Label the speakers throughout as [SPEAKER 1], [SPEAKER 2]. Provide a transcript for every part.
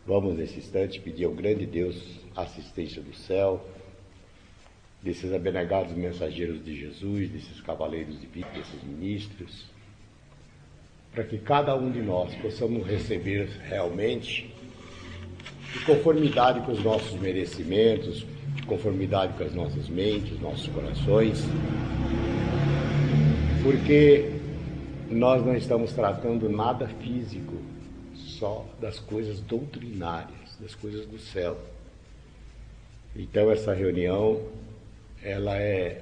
[SPEAKER 1] Vamos, nesse instante, pedir ao grande Deus a assistência do céu, desses abnegados mensageiros de Jesus, desses cavaleiros de vida, desses ministros, para que cada um de nós possamos receber realmente, de conformidade com os nossos merecimentos, de conformidade com as nossas mentes, nossos corações, porque nós não estamos tratando nada físico, só das coisas doutrinárias, das coisas do céu. Então essa reunião,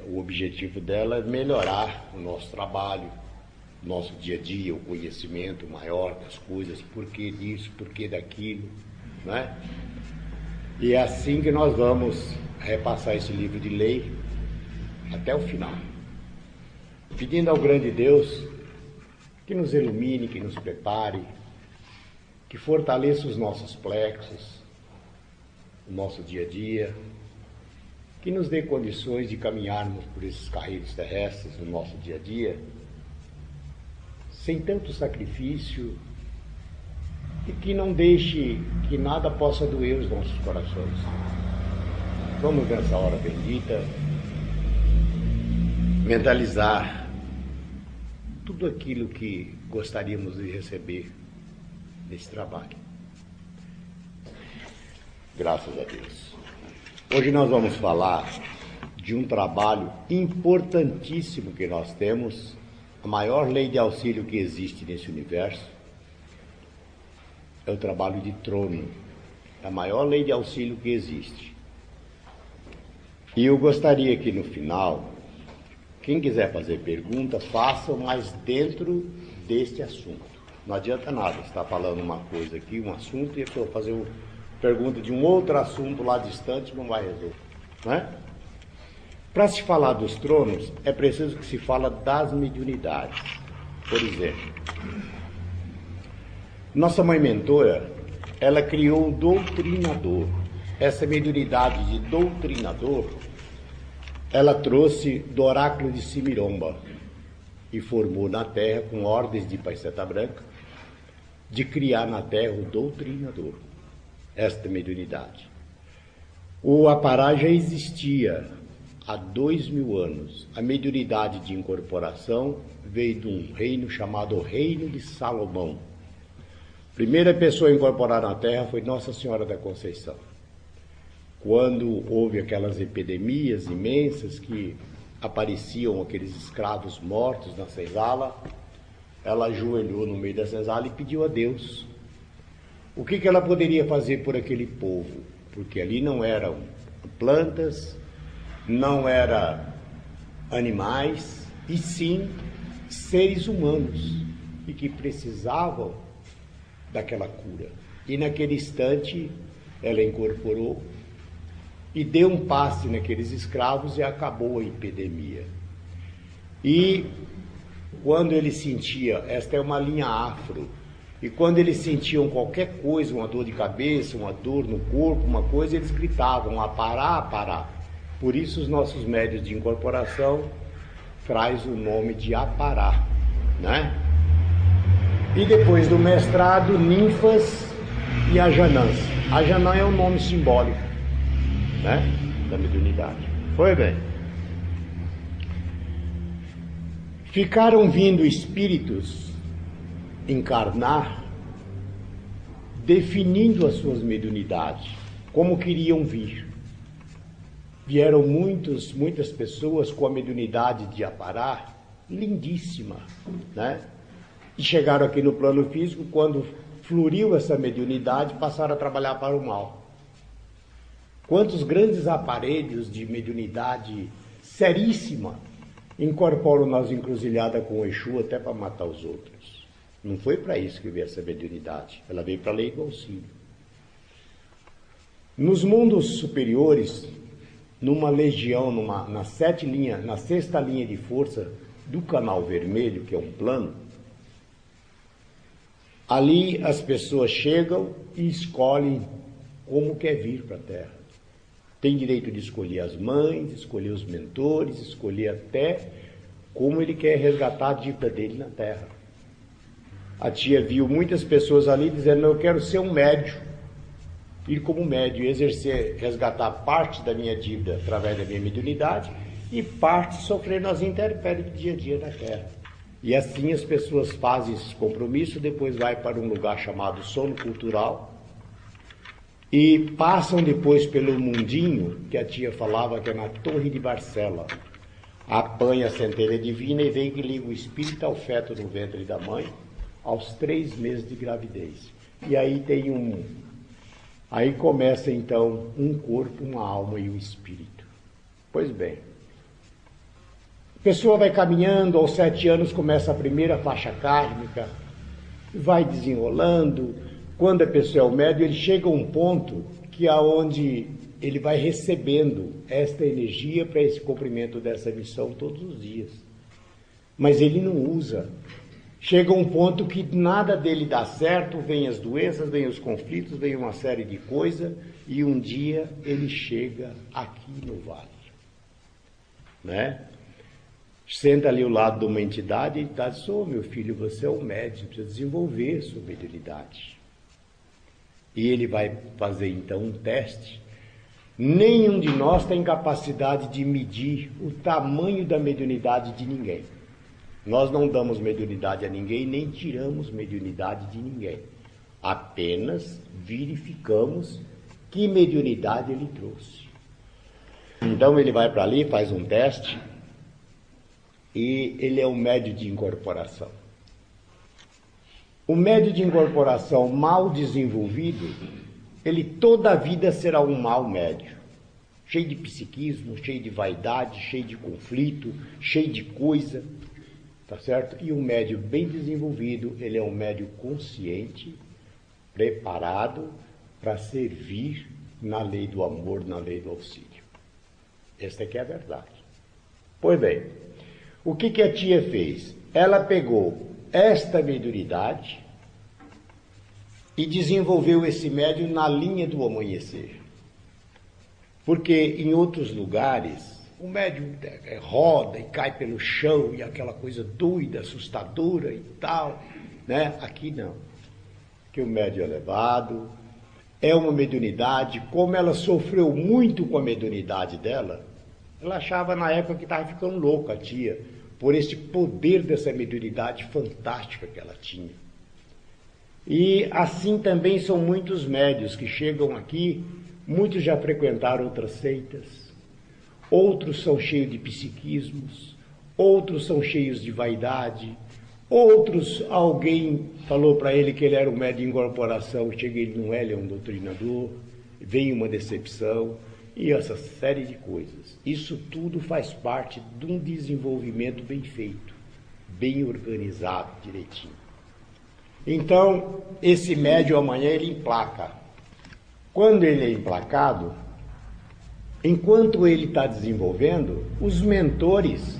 [SPEAKER 1] o objetivo dela é melhorar o nosso trabalho, o nosso dia a dia, o conhecimento maior das coisas, porquê disso, porquê daquilo, né? E é assim que nós vamos repassar esse livro de lei até o final, pedindo ao grande Deus que nos ilumine, que nos prepare, que fortaleça os nossos plexos, o nosso dia a dia, que nos dê condições de caminharmos por esses carreiros terrestres no nosso dia a dia, sem tanto sacrifício, e que não deixe que nada possa doer os nossos corações. Vamos nessa hora bendita mentalizar tudo aquilo que gostaríamos de receber nesse trabalho. Graças a Deus. Hoje nós vamos falar de um trabalho importantíssimo que nós temos, a maior lei de auxílio que existe nesse universo, é o trabalho de trono, a maior lei de auxílio que existe. E eu gostaria que no final, quem quiser fazer pergunta, faça, mas dentro deste assunto. Não adianta nada estar falando uma coisa aqui, um assunto, e a pessoa fazer uma pergunta de um outro assunto lá distante, não vai resolver, né? Para se falar dos tronos, é preciso que se fala das mediunidades. Por exemplo, nossa mãe mentora, ela criou o doutrinador. Essa mediunidade de doutrinador, ela trouxe do oráculo de Simiromba e formou na Terra, com ordens de Paiseta Branca, de criar na Terra o doutrinador, esta mediunidade. O Apará já existia há 2000 anos. A mediunidade de incorporação veio de um reino chamado Reino de Salomão. A primeira pessoa a incorporar na Terra foi Nossa Senhora da Conceição. Quando houve aquelas epidemias imensas que apareciam aqueles escravos mortos na senzala, ela ajoelhou no meio da senzala e pediu a Deus o que ela poderia fazer por aquele povo, porque ali não eram plantas, não eram animais, e sim seres humanos, e que precisavam daquela cura. E naquele instante ela incorporou e deu um passe naqueles escravos e acabou a epidemia. E quando ele sentia, esta é uma linha afro, e quando eles sentiam qualquer coisa, uma dor de cabeça, uma dor no corpo, uma coisa, eles gritavam, Apará, Apará. Por isso os nossos médios de incorporação traz o nome de Apará, né? E depois do mestrado, ninfas e ajanãs. Ajanã é um nome simbólico, né, da mediunidade. Foi bem. Ficaram vindo espíritos encarnar, definindo as suas mediunidades, como queriam vir. Vieram muitas pessoas com a mediunidade de Apará, lindíssima, né? E chegaram aqui no plano físico, quando floriu essa mediunidade, passaram a trabalhar para o mal. Quantos grandes aparelhos de mediunidade seríssima incorporam nas encruzilhadas com o Exu até para matar os outros. Não foi para isso que veio essa mediunidade, ela veio para a lei do auxílio. Nos mundos superiores, numa legião, na sexta linha de força do canal vermelho, que é um plano, ali as pessoas chegam e escolhem como quer vir para a Terra. Tem direito de escolher as mães, escolher os mentores, escolher até como ele quer resgatar a dívida dele na Terra. A tia viu muitas pessoas ali dizendo, eu quero ser um médium, ir como médium, exercer, resgatar parte da minha dívida através da minha mediunidade e parte sofrendo as intempéries do dia a dia da Terra. E assim as pessoas fazem esse compromisso, depois vai para um lugar chamado sono cultural e passam depois pelo mundinho, que a tia falava que é na Torre de Barcela. Apanha a centelha divina e vem que liga o espírito ao feto no ventre da mãe aos 3 meses de gravidez. E aí aí começa então um corpo, uma alma e um espírito. Pois bem, a pessoa vai caminhando, aos 7 anos começa a primeira faixa kármica, vai desenrolando. Quando a pessoa é o médium, ele chega a um ponto que aonde ele vai recebendo esta energia para esse cumprimento dessa missão todos os dias. Mas ele não usa. Chega a um ponto que nada dele dá certo, vem as doenças, vem os conflitos, vem uma série de coisas, e um dia ele chega aqui no vale. Né? Senta ali ao lado de uma entidade e diz: "Ô, meu filho, você é um médium, precisa desenvolver sua mediunidade." E ele vai fazer então um teste. Nenhum de nós tem capacidade de medir o tamanho da mediunidade de ninguém. Nós não damos mediunidade a ninguém, nem tiramos mediunidade de ninguém. Apenas verificamos que mediunidade ele trouxe. Então ele vai para ali, faz um teste, e ele é um médium de incorporação. O médium de incorporação mal desenvolvido, ele toda a vida será um mau médium. Cheio de psiquismo, cheio de vaidade, cheio de conflito, cheio de coisa. Tá certo? E um médium bem desenvolvido, ele é um médium consciente, preparado para servir na lei do amor, na lei do auxílio. Esta aqui é a verdade. Pois bem, o que a tia fez? Ela pegou esta mediunidade e desenvolveu esse médium na linha do amanhecer. Porque em outros lugares o médium roda e cai pelo chão e aquela coisa doida, assustadora e tal, né? Aqui não. Aqui o médium é elevado, é uma mediunidade. Como ela sofreu muito com a mediunidade dela, ela achava na época que estava ficando louca a tia, por esse poder dessa mediunidade fantástica que ela tinha. E assim também são muitos médiuns que chegam aqui, muitos já frequentaram outras seitas, outros são cheios de psiquismos, outros são cheios de vaidade, outros, alguém falou para ele que ele era um médium de incorporação, chega ele não é, ele é um doutrinador, vem uma decepção, e essa série de coisas. Isso tudo faz parte de um desenvolvimento bem feito, bem organizado, direitinho. Então, esse médium amanhã ele emplaca. Quando ele é emplacado, enquanto ele está desenvolvendo, os mentores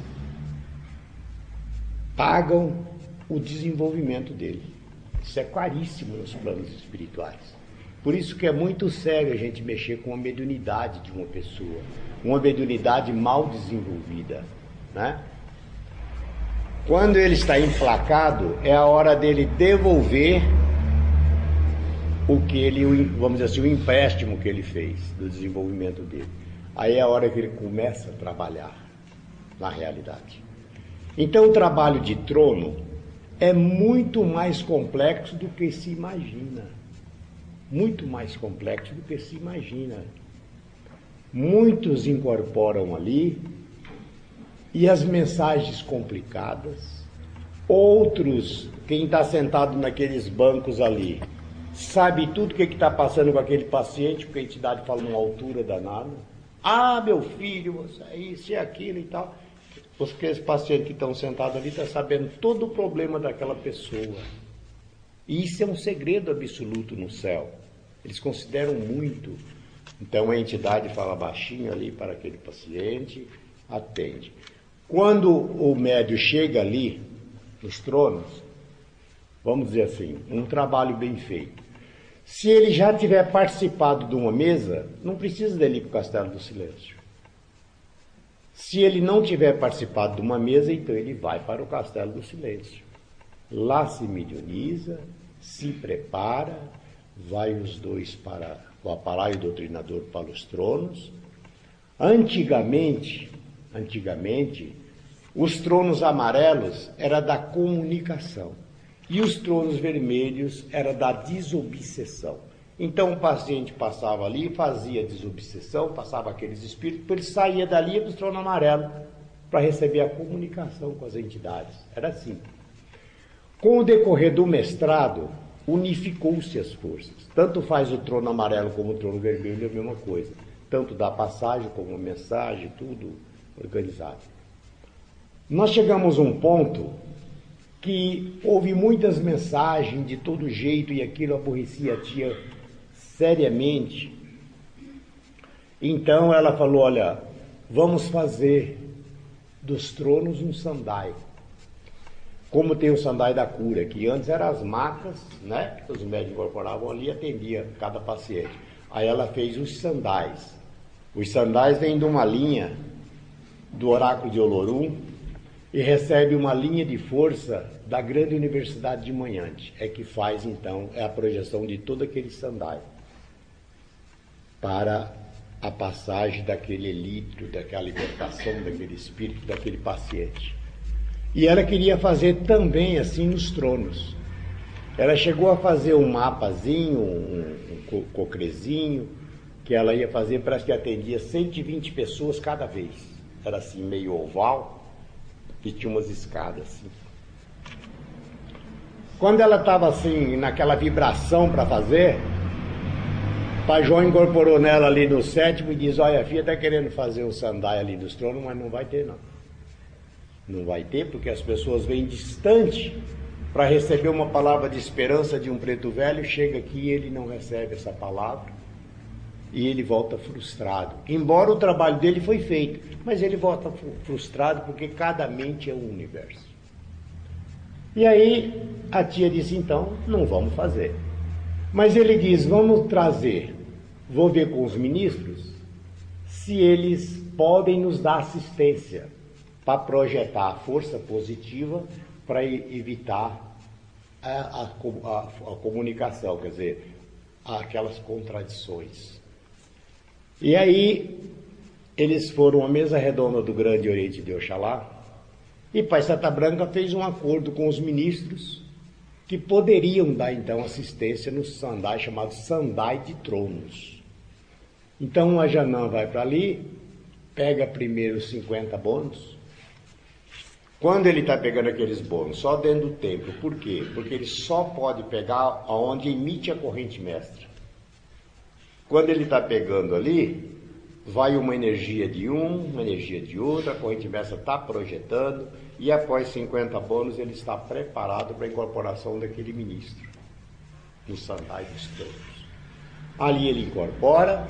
[SPEAKER 1] pagam o desenvolvimento dele. Isso é caríssimo nos planos espirituais. Por isso que é muito sério a gente mexer com a mediunidade de uma pessoa, uma mediunidade mal desenvolvida, né? Quando ele está emplacado, é a hora dele devolver o que ele, vamos dizer assim, o empréstimo que ele fez do desenvolvimento dele. Aí é a hora que ele começa a trabalhar na realidade. Então o trabalho de trono é muito mais complexo do que se imagina. Muito mais complexo do que se imagina. Muitos incorporam ali e as mensagens complicadas. Outros, quem está sentado naqueles bancos ali, sabe tudo o que está passando com aquele paciente, porque a entidade fala numa altura danada. Ah, meu filho, você é isso e aquilo e tal. Porque esse paciente que estão sentado ali está sabendo todo o problema daquela pessoa. E isso é um segredo absoluto no céu. Eles consideram muito. Então a entidade fala baixinho ali para aquele paciente, atende. Quando o médium chega ali, nos tronos, vamos dizer assim, um trabalho bem feito. Se ele já tiver participado de uma mesa, não precisa dele ir para o Castelo do Silêncio. Se ele não tiver participado de uma mesa, então ele vai para o Castelo do Silêncio. Lá se mediuniza, se prepara, vai os dois para o aparelho doutrinador para os tronos. Antigamente, os tronos amarelos era da comunicação e os tronos vermelhos era da desobsessão. Então o paciente passava ali, fazia desobsessão, passava aqueles espíritos, ele saía dali do trono amarelo para receber a comunicação com as entidades. Era assim. Com o decorrer do mestrado, unificou-se as forças. Tanto faz o trono amarelo como o trono vermelho, é a mesma coisa. Tanto da passagem como a mensagem, tudo organizado. Nós chegamos a um ponto que houve muitas mensagens de todo jeito e aquilo aborrecia a tia seriamente. Então ela falou, olha, vamos fazer dos tronos um sandai. Como tem o sandai da cura, que antes eram as macas, né, que os médicos incorporavam ali e atendia cada paciente. Aí ela fez os sandais. Os sandais vêm de uma linha do oráculo de Olorum e recebe uma linha de força da grande universidade de Manhante. É que faz, então, a projeção de todo aquele sandai para a passagem daquele elítrio, daquela libertação daquele espírito, daquele paciente. E ela queria fazer também assim nos tronos. Ela chegou a fazer um mapazinho, um cocrezinho, que ela ia fazer, parece que atendia 120 pessoas cada vez. Era assim, meio oval, e tinha umas escadas assim. Quando ela estava assim, naquela vibração para fazer, Pai João incorporou nela ali no sétimo e diz, olha, a filha está querendo fazer um sandai ali dos tronos, mas não vai ter não. Não vai ter, porque as pessoas vêm distante para receber uma palavra de esperança de um preto velho, chega aqui e ele não recebe essa palavra e ele volta frustrado. Embora o trabalho dele foi feito, mas ele volta frustrado porque cada mente é um universo. E aí a tia disse, então, não vamos fazer. Mas ele diz, vamos trazer, vou ver com os ministros, se eles podem nos dar assistência para projetar a força positiva para evitar a comunicação, quer dizer, aquelas contradições. E aí eles foram à mesa redonda do Grande Oriente de Oxalá e Pai Santa Branca fez um acordo com os ministros que poderiam dar então assistência no sandai chamado Sandai de Tronos. Então a Janã vai para ali, pega primeiro 50 bônus. Quando ele está pegando aqueles bônus, só dentro do templo, por quê? Porque ele só pode pegar aonde emite a corrente mestra. Quando ele está pegando ali, vai uma energia de um, uma energia de outra, a corrente mestra está projetando, e após 50 bônus ele está preparado para a incorporação daquele ministro, no Sandai dos Tronos. Ali ele incorpora,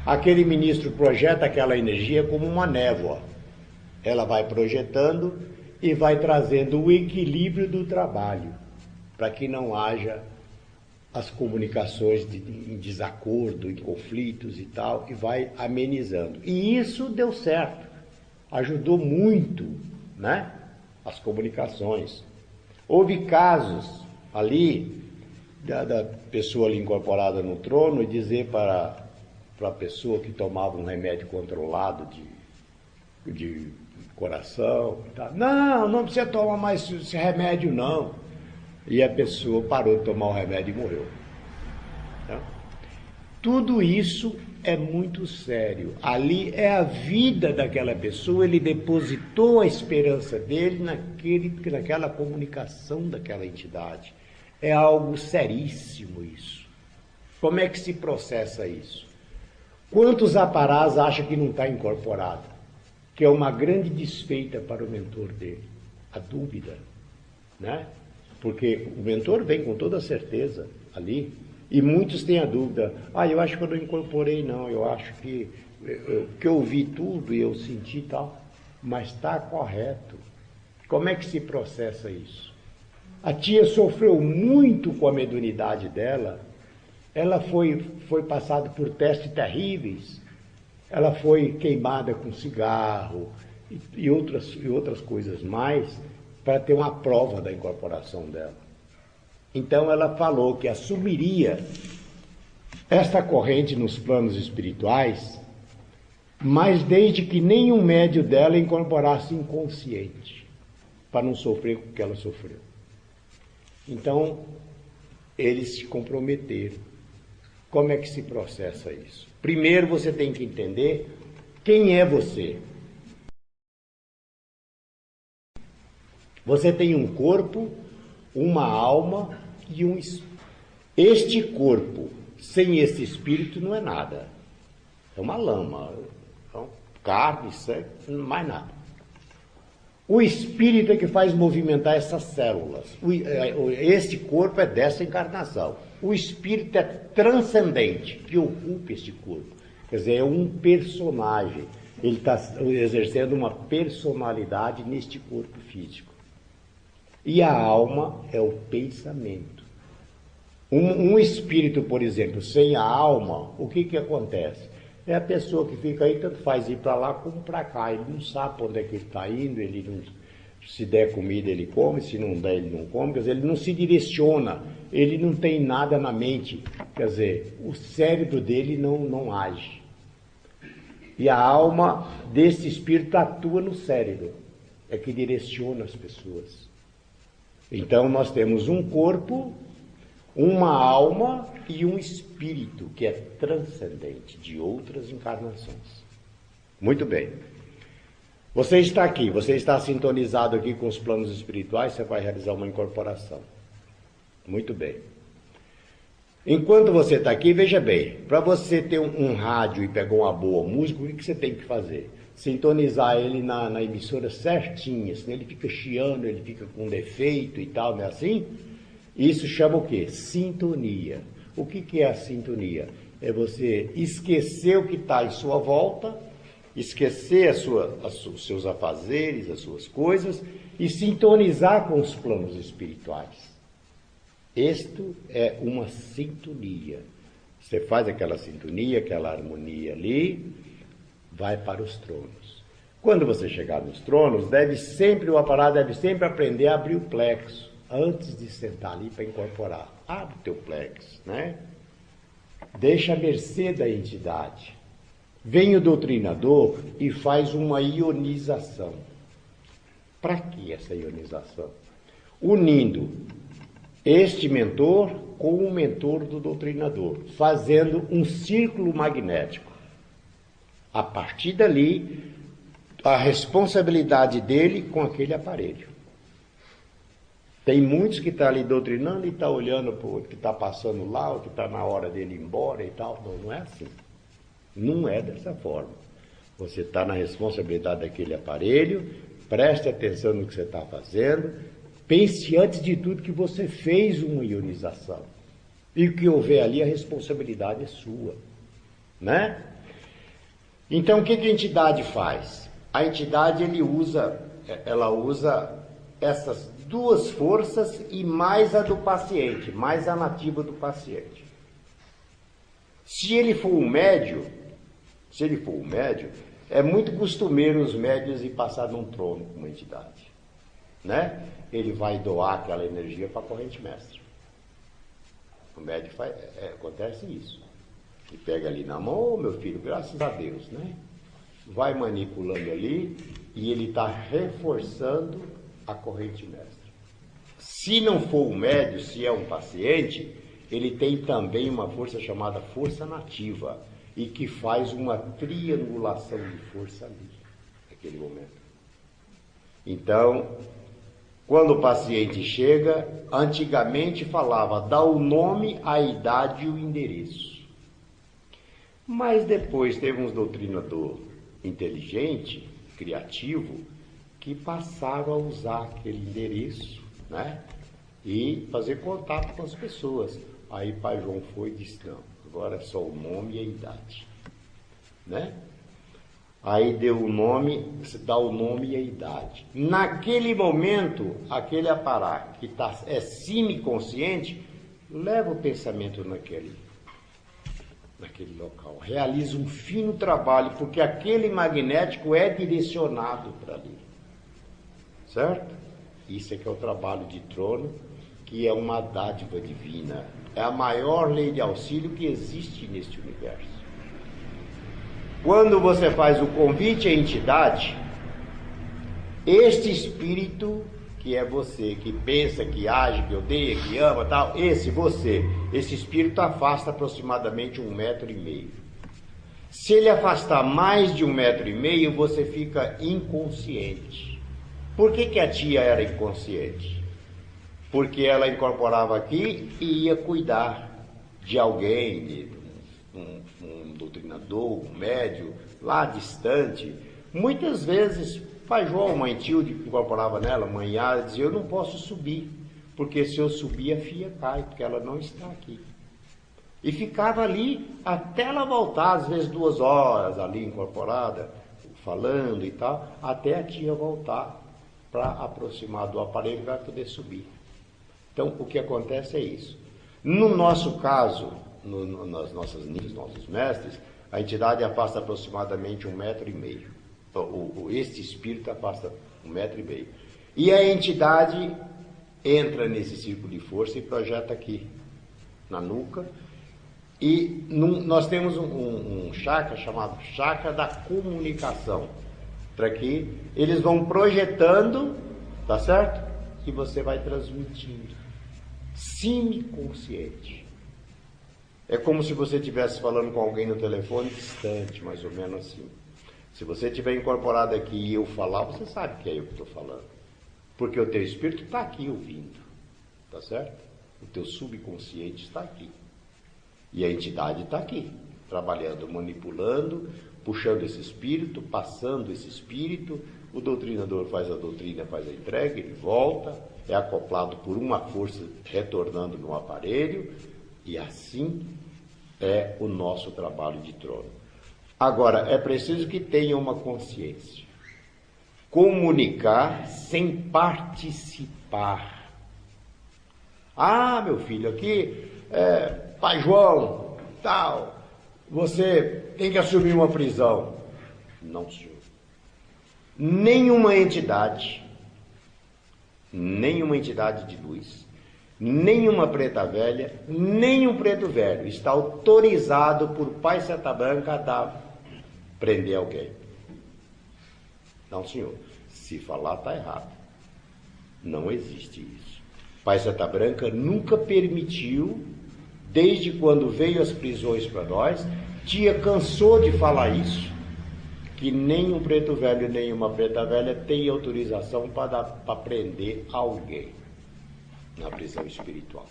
[SPEAKER 1] aquele ministro projeta aquela energia como uma névoa. Ela vai projetando e vai trazendo o equilíbrio do trabalho, para que não haja as comunicações em desacordo, em conflitos e tal, e vai amenizando. E isso deu certo, ajudou muito, né, as comunicações. Houve casos ali, da pessoa ali incorporada no trono, e dizer para a pessoa que tomava um remédio controlado de coração, tá? Não precisa tomar mais esse remédio não. E a pessoa parou de tomar o remédio e morreu. Tá? Tudo isso é muito sério. Ali é a vida daquela pessoa, ele depositou a esperança dele naquela comunicação daquela entidade. É algo seríssimo isso. Como é que se processa isso? Quantos aparás acham que não está incorporado? Que é uma grande desfeita para o mentor dele. A dúvida, né? Porque o mentor vem com toda certeza ali, e muitos têm a dúvida, eu acho que eu não incorporei não, eu acho que eu vi tudo e eu senti tal, mas está correto. Como é que se processa isso? A tia sofreu muito com a mediunidade dela, ela foi passada por testes terríveis, ela foi queimada com cigarro e outras coisas mais, para ter uma prova da incorporação dela. Então ela falou que assumiria esta corrente nos planos espirituais, mas desde que nenhum médio dela incorporasse inconsciente, para não sofrer com o que ela sofreu. Então, eles se comprometeram. Como é que se processa isso? Primeiro você tem que entender quem é você. Você tem um corpo, uma alma e um espírito. Este corpo, sem esse espírito, não é nada. É uma lama, então, carne, sangue, mais nada. O espírito é que faz movimentar essas células. Este corpo é dessa encarnação. O espírito é transcendente, que ocupa este corpo. Quer dizer, é um personagem. Ele está exercendo uma personalidade neste corpo físico. E a alma é o pensamento. Um espírito, por exemplo, sem a alma, o que acontece? É a pessoa que fica aí, tanto faz ir para lá como para cá. Ele não sabe para onde é que ele está indo, ele não, se der comida ele come, se não der ele não come. Quer dizer, ele não se direciona, ele não tem nada na mente. Quer dizer, o cérebro dele não age. E a alma desse espírito atua no cérebro, é que direciona as pessoas. Então nós temos um corpo, uma alma e um espírito que é transcendente de outras encarnações. Muito bem. Você está aqui, você está sintonizado aqui com os planos espirituais, você vai realizar uma incorporação. Muito bem. Enquanto você está aqui, veja bem, para você ter um rádio e pegar uma boa música, o que você tem que fazer? Sintonizar ele na emissora certinha, senão ele fica chiando, ele fica com defeito e tal, não é assim? Isso chama o quê? Sintonia. O que é a sintonia? É você esquecer o que está em sua volta, esquecer os seus afazeres, as suas coisas, e sintonizar com os planos espirituais. Isto é uma sintonia. Você faz aquela sintonia, aquela harmonia ali, vai para os tronos. Quando você chegar nos tronos, o aparelho deve sempre aprender a abrir o plexo, antes de sentar ali para incorporar. Abre o teu plexo, né? Deixa a mercê da entidade. Vem o doutrinador e faz uma ionização. Para que essa ionização? Unindo este mentor com o mentor do doutrinador, fazendo um círculo magnético. A partir dali, a responsabilidade dele com aquele aparelho. Tem muitos que estão ali doutrinando e estão olhando para o que está passando lá, o que está na hora dele ir embora e tal. Não é assim. Não é dessa forma. Você está na responsabilidade daquele aparelho, preste atenção no que você está fazendo, pense antes de tudo que você fez uma ionização. E o que houver ali, a responsabilidade é sua. Né? Então, o que a entidade faz? A entidade ela usa essas duas forças e mais a do paciente, mais a nativa do paciente. Se ele for um médio, é muito costumeiro os médios ir passar num trono com uma entidade, né? Ele vai doar aquela energia para a corrente mestra. O médio acontece isso. Ele pega ali na mão, meu filho, graças a Deus, né? Vai manipulando ali e ele está reforçando a corrente mestra. Se não for um médio, se é um paciente, ele tem também uma força chamada força nativa e que faz uma triangulação de força ali, naquele momento. Então, quando o paciente chega, antigamente falava, dá o nome, a idade e o endereço. Mas depois teve um doutrinador inteligente, criativo, que passaram a usar aquele endereço, né? E fazer contato com as pessoas. Aí Pai João foi e disse, não, agora é só o nome e a idade, né? Aí deu o nome, você dá o nome e a idade. Naquele momento, aquele aparato que é semiconsciente, leva o pensamento naquele local, realiza um fino trabalho, porque aquele magnético é direcionado para ali. Certo? Isso é que é o trabalho de trono, que é uma dádiva divina. É a maior lei de auxílio que existe neste universo. Quando você faz o convite à entidade, este espírito, que é você, que pensa, que age, que odeia, que ama, tal, esse espírito afasta aproximadamente 1,5 metro. Se ele afastar mais de 1,5 metro, você fica inconsciente. Por que a tia era inconsciente? Porque ela incorporava aqui e ia cuidar de alguém, de um doutrinador, um médium, lá distante. Muitas vezes, pai João, mãe Tilde, que incorporava nela, mãe Yara, dizia, eu não posso subir, porque se eu subir a filha cai, porque ela não está aqui. E ficava ali até ela voltar, às vezes 2 horas ali incorporada, falando e tal, até a tia voltar para aproximar do aparelho para poder subir. Então, o que acontece é isso. No nosso caso, nas nossas nossos mestres, a entidade afasta aproximadamente 1,5 metro. Este espírito afasta 1,5 metro. E a entidade entra nesse círculo de força e projeta aqui, na nuca. E nós temos um chakra chamado chakra da comunicação. Para que eles vão projetando, tá certo? E você vai transmitindo. Semiconsciente. É como se você estivesse falando com alguém no telefone distante, mais ou menos assim. Se você estiver incorporado aqui e eu falar, você sabe que é eu que estou falando. Porque o teu espírito está aqui ouvindo. Tá certo? O teu subconsciente está aqui. E a entidade está aqui, trabalhando, manipulando, puxando esse espírito, passando esse espírito. O doutrinador faz a doutrina, faz a entrega, ele volta, é acoplado por uma força retornando no aparelho, e assim é o nosso trabalho de trono. Agora, é preciso que tenha uma consciência. Comunicar sem participar. Ah, meu filho, aqui, pai João, tal, você tem que assumir uma prisão. Não, senhor. Nenhuma entidade de luz, nenhuma preta velha, nenhum preto velho está autorizado por Pai Seta Branca a prender alguém. Não, senhor. Se falar, está errado. Não existe isso. Pai Seta Branca nunca permitiu, desde quando veio as prisões para nós, tia cansou de falar isso, que nem um preto velho, nem uma preta velha tem autorização para prender alguém na prisão espiritual.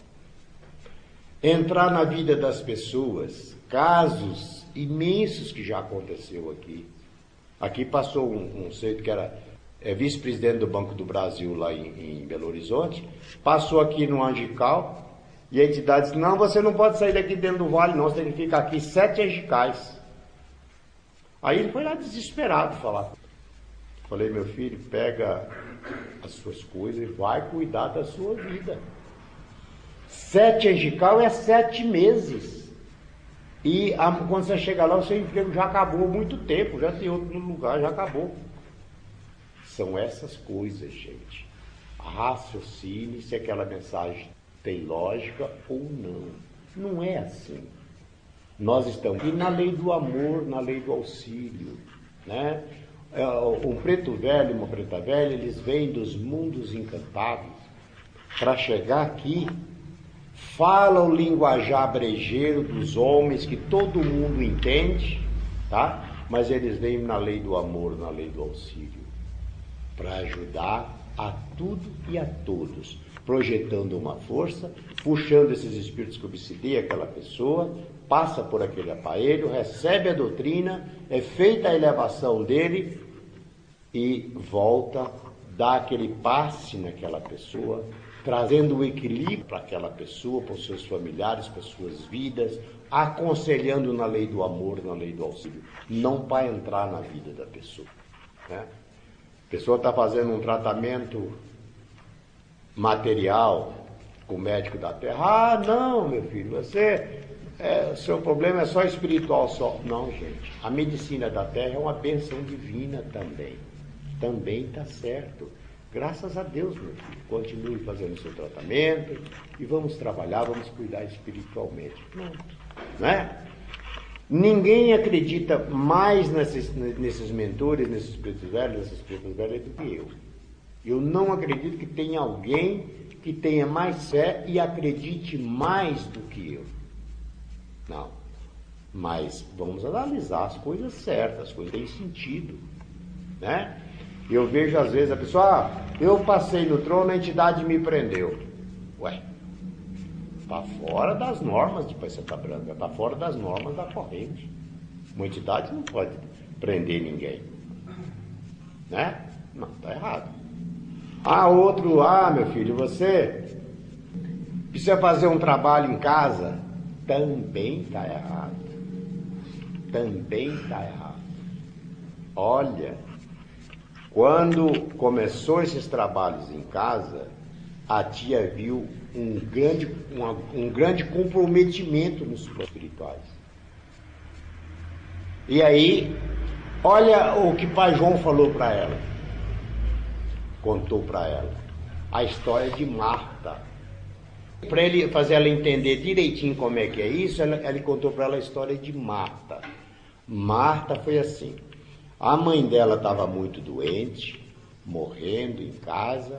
[SPEAKER 1] Entrar na vida das pessoas, casos imensos que já aconteceu aqui. Aqui passou um sujeito que era vice-presidente do Banco do Brasil lá em Belo Horizonte, passou aqui no Angical, e a entidade disse, não, você não pode sair daqui dentro do vale não, você tem que ficar aqui 7 angicais. Aí ele foi lá desesperado falar. Falei, meu filho, pega as suas coisas e vai cuidar da sua vida. 7 angical é 7 meses. E quando você chega lá, o seu emprego já acabou há muito tempo, já tem outro no lugar, já acabou. São essas coisas, gente. Raciocine se aquela mensagem tem lógica ou não. Não é assim. Nós estamos aqui na lei do amor, na lei do auxílio, né? Um preto velho, uma preta velha, eles vêm dos mundos encantados para chegar aqui, falam o linguajar brejeiro dos homens que todo mundo entende, tá? Mas eles vêm na lei do amor, na lei do auxílio, para ajudar a tudo e a todos, projetando uma força, puxando esses espíritos que obsedeiam aquela pessoa, passa por aquele aparelho, recebe a doutrina, é feita a elevação dele e volta, dá aquele passe naquela pessoa, trazendo o equilíbrio para aquela pessoa, para os seus familiares, para as suas vidas, aconselhando na lei do amor, na lei do auxílio, não para entrar na vida da pessoa, né? A pessoa está fazendo um tratamento material com o médico da terra. Ah, não, meu filho, o seu problema é só espiritual só. Não, gente, a medicina da terra é uma bênção divina também. Também está certo. Graças a Deus, meu filho. Continue fazendo o seu tratamento e vamos trabalhar, vamos cuidar espiritualmente. Pronto. Não é? Ninguém acredita mais nesses mentores, nesses pretos velhos, nessas pretas velhas do que eu. Eu não acredito que tenha alguém que tenha mais fé e acredite mais do que eu. Não. Mas vamos analisar as coisas certas, as coisas têm sentido. Né? Eu vejo às vezes a pessoa, eu passei no trono, a entidade me prendeu. Ué, está fora das normas de Paiseta Branca, está fora das normas da corrente. Uma entidade não pode prender ninguém. Né? Não, está errado. Outro, meu filho, você precisa fazer um trabalho em casa. Também está errado. Também está errado. Olha, quando começou esses trabalhos em casa, a tia viu um grande comprometimento nos espirituais. E aí, olha o que pai João falou para ela. Contou para ela a história de Marta. Para ele fazer ela entender direitinho como é que é isso, ele contou para ela a história de Marta. Marta foi assim. A mãe dela estava muito doente, morrendo em casa,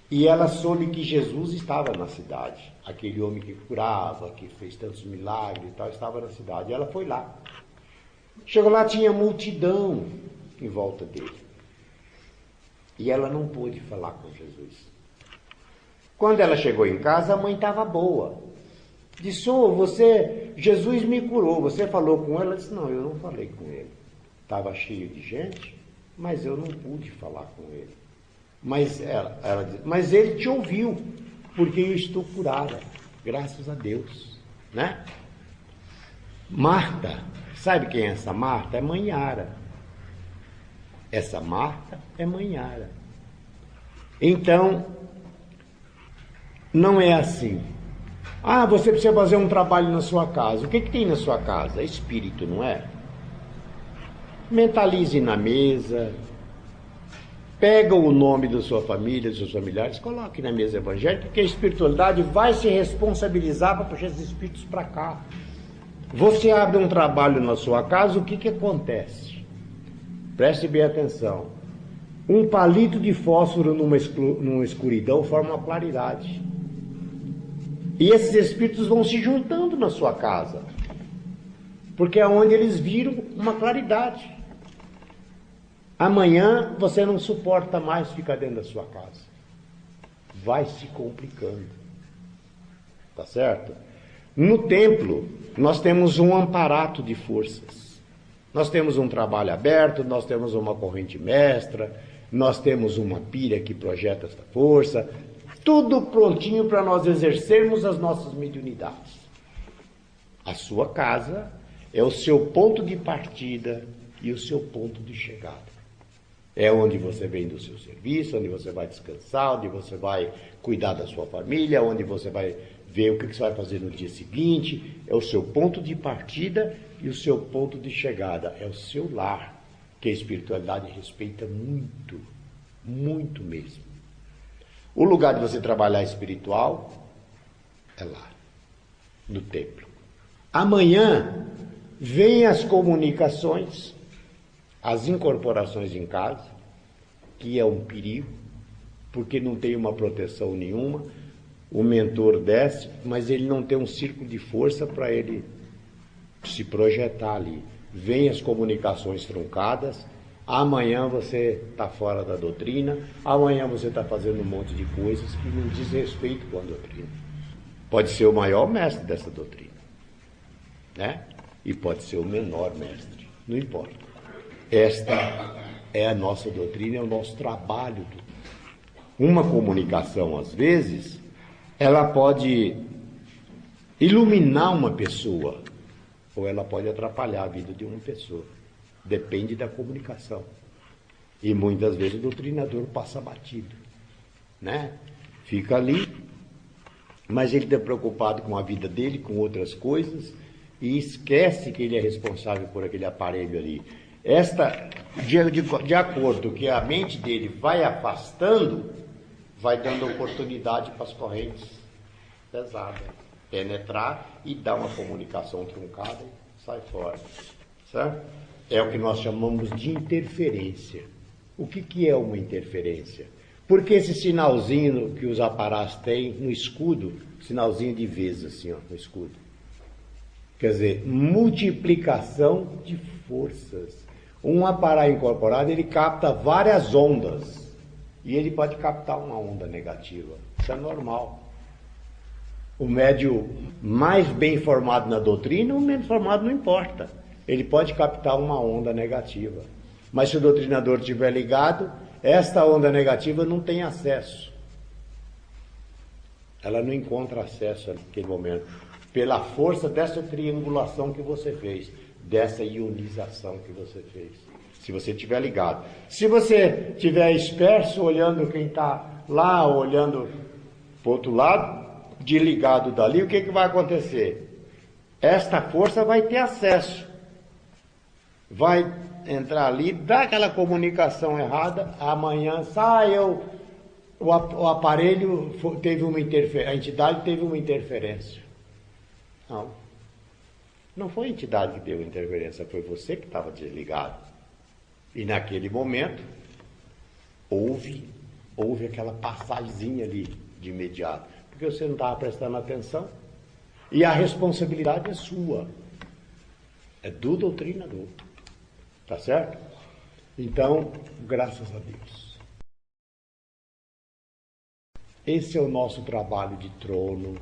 [SPEAKER 1] e ela soube que Jesus estava na cidade. Aquele homem que curava, que fez tantos milagres e tal, estava na cidade. E ela foi lá. Chegou lá, tinha multidão em volta dele. E ela não pôde falar com Jesus. Quando ela chegou em casa, a mãe estava boa. Disse, Jesus me curou, você falou com ele? Ela disse, não, eu não falei com ele. Estava cheio de gente, mas eu não pude falar com ele. Mas ela disse, mas ele te ouviu, porque eu estou curada, graças a Deus. Né? Marta, sabe quem é essa Marta? É mãe Yara. Essa Marta é mãe Yara. Então, não é assim. Você precisa fazer um trabalho na sua casa. O que tem na sua casa? É espírito, não é? Mentalize na mesa. Pega o nome da sua família, dos seus familiares, coloque na mesa evangélica, que a espiritualidade vai se responsabilizar para puxar esses espíritos para cá. Você abre um trabalho na sua casa, o que acontece? Preste bem atenção. Um palito de fósforo numa escuridão forma uma claridade. E esses espíritos vão se juntando na sua casa, porque é onde eles viram uma claridade. Amanhã você não suporta mais ficar dentro da sua casa. Vai se complicando. Tá certo? No templo, nós temos um amparato de forças. Nós temos um trabalho aberto, nós temos uma corrente mestra, nós temos uma pilha que projeta essa força. Tudo prontinho para nós exercermos as nossas mediunidades. A sua casa é o seu ponto de partida e o seu ponto de chegada. É onde você vem do seu serviço, onde você vai descansar, onde você vai cuidar da sua família, onde você vai ver o que você vai fazer no dia seguinte. É o seu ponto de partida e o seu ponto de chegada. É o seu lar, que a espiritualidade respeita muito, muito mesmo. O lugar de você trabalhar espiritual é lá, no templo. Amanhã vem as comunicações, as incorporações em casa, que é um perigo, porque não tem uma proteção nenhuma. O mentor desce, mas ele não tem um círculo de força para ele se projetar ali. Vem as comunicações truncadas. Amanhã você está fora da doutrina, amanhã você está fazendo um monte de coisas que não diz respeito com a doutrina. Pode ser o maior mestre dessa doutrina, né? E pode ser o menor mestre, não importa. Esta é a nossa doutrina, é o nosso trabalho. Uma comunicação, às vezes, ela pode iluminar uma pessoa, ou ela pode atrapalhar a vida de uma pessoa. Depende da comunicação. E muitas vezes o doutrinador passa batido, né? Fica ali, mas ele está preocupado com a vida dele, com outras coisas, e esquece que ele é responsável por aquele aparelho ali. De acordo que a mente dele vai afastando, vai dando oportunidade para as correntes pesadas penetrar e dar uma comunicação truncada e sai fora. Certo? É o que nós chamamos de interferência. O que é uma interferência? Porque esse sinalzinho que os aparatos têm no escudo, sinalzinho de vez assim, ó, no escudo. Quer dizer, multiplicação de forças. Um aparato incorporado, ele capta várias ondas. E ele pode captar uma onda negativa. Isso é normal. O médium mais bem formado na doutrina, o menos formado não importa. Ele pode captar uma onda negativa. Mas se o doutrinador estiver ligado, esta onda negativa não tem acesso. Ela não encontra acesso naquele momento. Pela força dessa triangulação que você fez, dessa ionização que você fez. Se você estiver ligado. Se você estiver disperso, olhando quem está lá, olhando para o outro lado, desligado dali, o que vai acontecer? Esta força vai ter acesso. Vai entrar ali, dá aquela comunicação errada, amanhã o aparelho teve uma interferência, a entidade teve uma interferência. Não foi a entidade que deu interferência, foi você que estava desligado. E naquele momento, houve aquela passagemzinha ali de imediato, porque você não estava prestando atenção, e a responsabilidade é sua, é do doutrinador. Tá certo? Então, graças a Deus. Esse é o nosso trabalho de trono,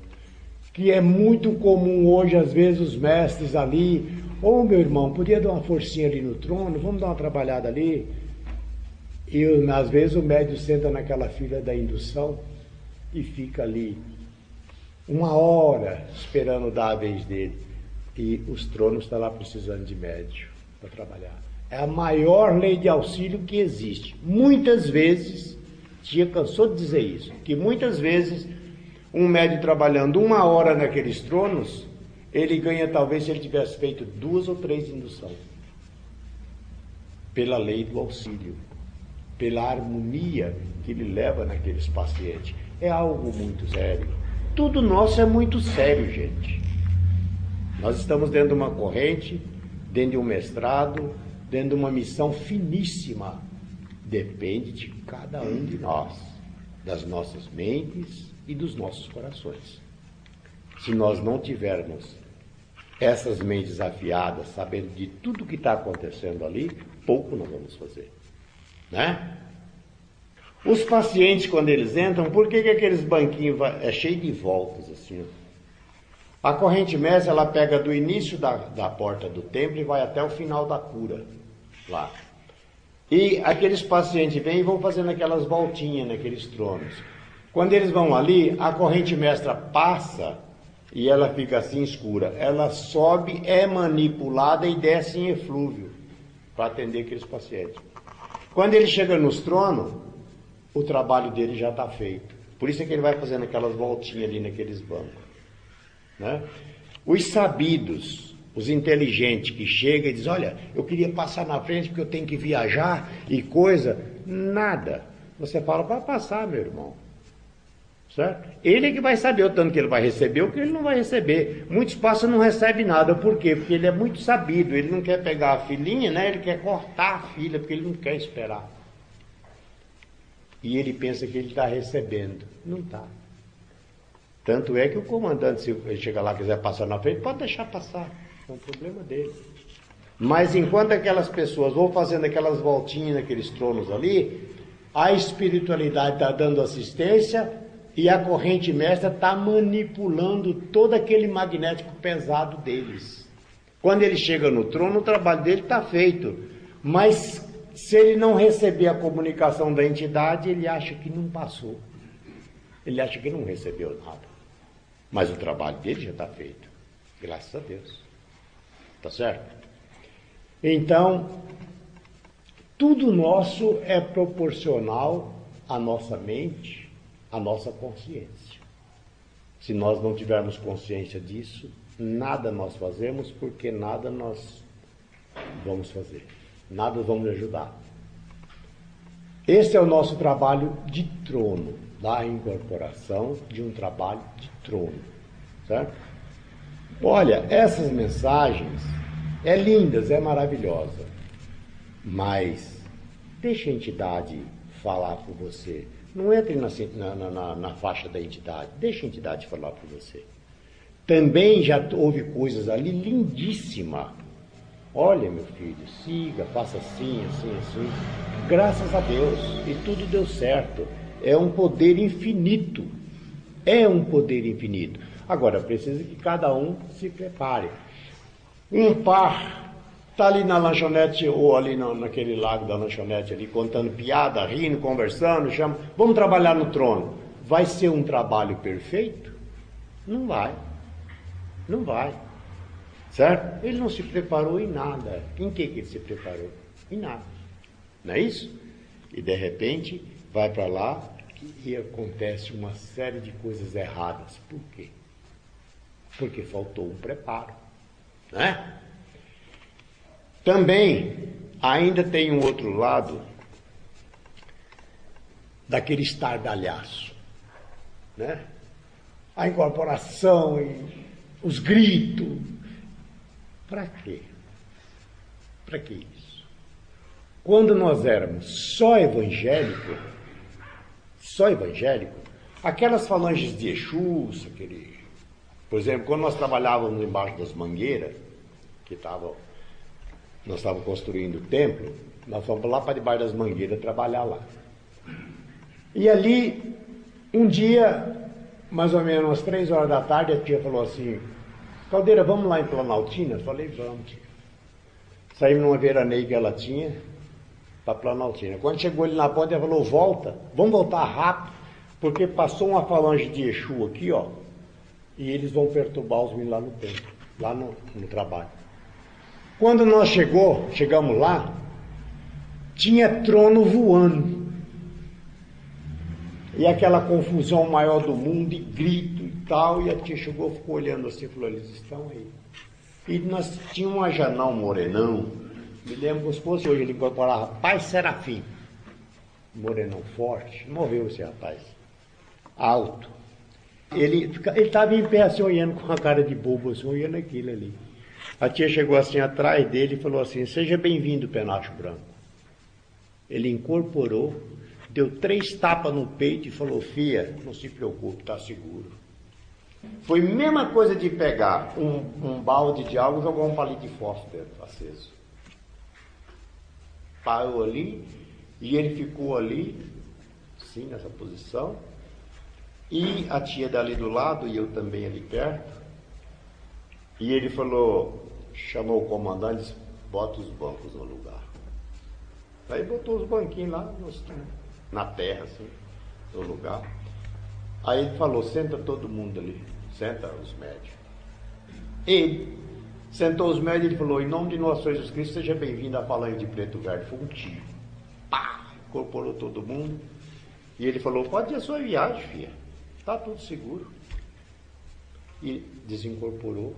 [SPEAKER 1] que é muito comum hoje, às vezes, os mestres ali, meu irmão, podia dar uma forcinha ali no trono, vamos dar uma trabalhada ali. E às vezes o médium senta naquela fila da indução e fica ali 1 hora esperando dar a vez dele. E os tronos estão lá precisando de médium para trabalhar. É a maior lei de auxílio que existe. Muitas vezes, Tia cansou de dizer isso, que muitas vezes um médium trabalhando 1 hora naqueles tronos, ele ganha talvez se ele tivesse feito 2 ou 3 induções. Pela lei do auxílio, pela harmonia que ele leva naqueles pacientes. É algo muito sério. Tudo nosso é muito sério, gente. Nós estamos dentro de uma corrente, dentro de um mestrado, dentro de uma missão finíssima. Depende de cada um de nós, das nossas mentes e dos nossos corações. Se nós não tivermos essas mentes afiadas, sabendo de tudo que está acontecendo ali, pouco nós vamos fazer, né? Os pacientes, quando eles entram, por que aqueles banquinhos é cheio de voltas assim? A corrente mestra, ela pega do início da porta do templo e vai até o final da cura, lá. E aqueles pacientes vêm e vão fazendo aquelas voltinhas naqueles tronos. Quando eles vão ali, a corrente mestra passa e ela fica assim escura. Ela sobe, é manipulada e desce em eflúvio para atender aqueles pacientes. Quando ele chega nos tronos, o trabalho dele já está feito. Por isso é que ele vai fazendo aquelas voltinhas ali naqueles bancos, né? Os sabidos, os inteligentes que chegam e dizem, olha, eu queria passar na frente porque eu tenho que viajar e coisa, nada. Você fala, vai passar, meu irmão. Certo? Ele é que vai saber o tanto que ele vai receber ou que ele não vai receber. Muitos passam e não recebem nada. Por quê? Porque ele é muito sabido. Ele não quer pegar a filhinha, né? Ele quer cortar a filha, porque ele não quer esperar. E ele pensa que ele está recebendo. Não está. Tanto é que o comandante, se ele chegar lá e quiser passar na frente, pode deixar passar. É um problema dele. Mas enquanto aquelas pessoas vão fazendo aquelas voltinhas naqueles tronos ali, a espiritualidade está dando assistência e a corrente mestra está manipulando todo aquele magnético pesado deles. Quando ele chega no trono, o trabalho dele está feito. Mas se ele não receber a comunicação da entidade, ele acha que não passou. Ele acha que não recebeu nada. Mas o trabalho dele já está feito. Graças a Deus. Tá certo? Então, tudo nosso é proporcional à nossa mente, à nossa consciência. Se nós não tivermos consciência disso, nada nós fazemos, porque nada nós vamos fazer. nada vão me ajudar. Esse é o nosso trabalho de trono, da incorporação de um trabalho de trono, certo? Olha, essas mensagens é lindas, é maravilhosa, mas deixa a entidade falar por você. Não entre na faixa da entidade, deixa a entidade falar por você. Também já houve coisas ali lindíssimas. Olha, meu filho, siga, faça assim, assim, assim. Graças a Deus, e tudo deu certo. É um poder infinito. É um poder infinito. Agora, precisa que cada um se prepare. Um par está ali na lanchonete, ou ali naquele lago da lanchonete, ali, contando piada, rindo, conversando, chama, vamos trabalhar no trono. Vai ser um trabalho perfeito? Não vai. Não vai. Certo? Ele não se preparou em nada. Em que ele se preparou? Em nada. Não é isso? E de repente vai para lá e acontece uma série de coisas erradas. Por quê? Porque faltou um preparo. Né? Também ainda tem um outro lado daquele estardalhaço. Né? A incorporação e os gritos. Para quê? Para que isso? Quando nós éramos só evangélico, aquelas falanges de Exus, por exemplo, quando nós trabalhávamos embaixo das mangueiras, nós estávamos construindo o templo, nós fomos lá para debaixo das mangueiras trabalhar lá. E ali, um dia, mais ou menos umas 3 horas da tarde, a tia falou assim, Caldeira, vamos lá em Planaltina? Eu falei, vamos, tia. Saímos numa veraneio que ela tinha para Planaltina. Quando chegou ali na ponta, ela falou, volta, vamos voltar rápido, porque passou uma falange de Exu aqui, ó, e eles vão perturbar os meninos lá no templo, lá no trabalho. Quando nós chegamos lá, tinha trono voando. E aquela confusão maior do mundo, e grito e tal, e a tia chegou, ficou olhando assim, falou, eles estão aí. E nós tínhamos um ajanão morenão, me lembro como se fosse hoje, ele incorporava Pai Serafim, morenão forte, morreu esse rapaz, alto. Ele estava em pé assim, olhando com a cara de bobo, assim, olhando aquilo ali. A tia chegou assim atrás dele e falou assim, seja bem-vindo, Penacho Branco. Ele incorporou, deu 3 tapas no peito e falou, filha, não se preocupe, está seguro. Foi a mesma coisa de pegar um balde de água e jogar um palito de fósforo dentro, aceso. Parou ali e ele ficou ali, assim, nessa posição. E a tia dali do lado e eu também ali perto. E ele falou, chamou o comandante e disse, bota os bancos no lugar. Aí botou os banquinhos lá na terra, assim, no lugar. Aí ele falou, senta todo mundo ali, senta os médicos. Ele sentou os médicos e ele falou, em nome de nosso Senhor Jesus Cristo, seja bem-vindo à Falange de Preto Verde. Foi um tiro. Pá! Incorporou todo mundo. E ele falou, pode ir a sua viagem, filha. Está tudo seguro. E desincorporou.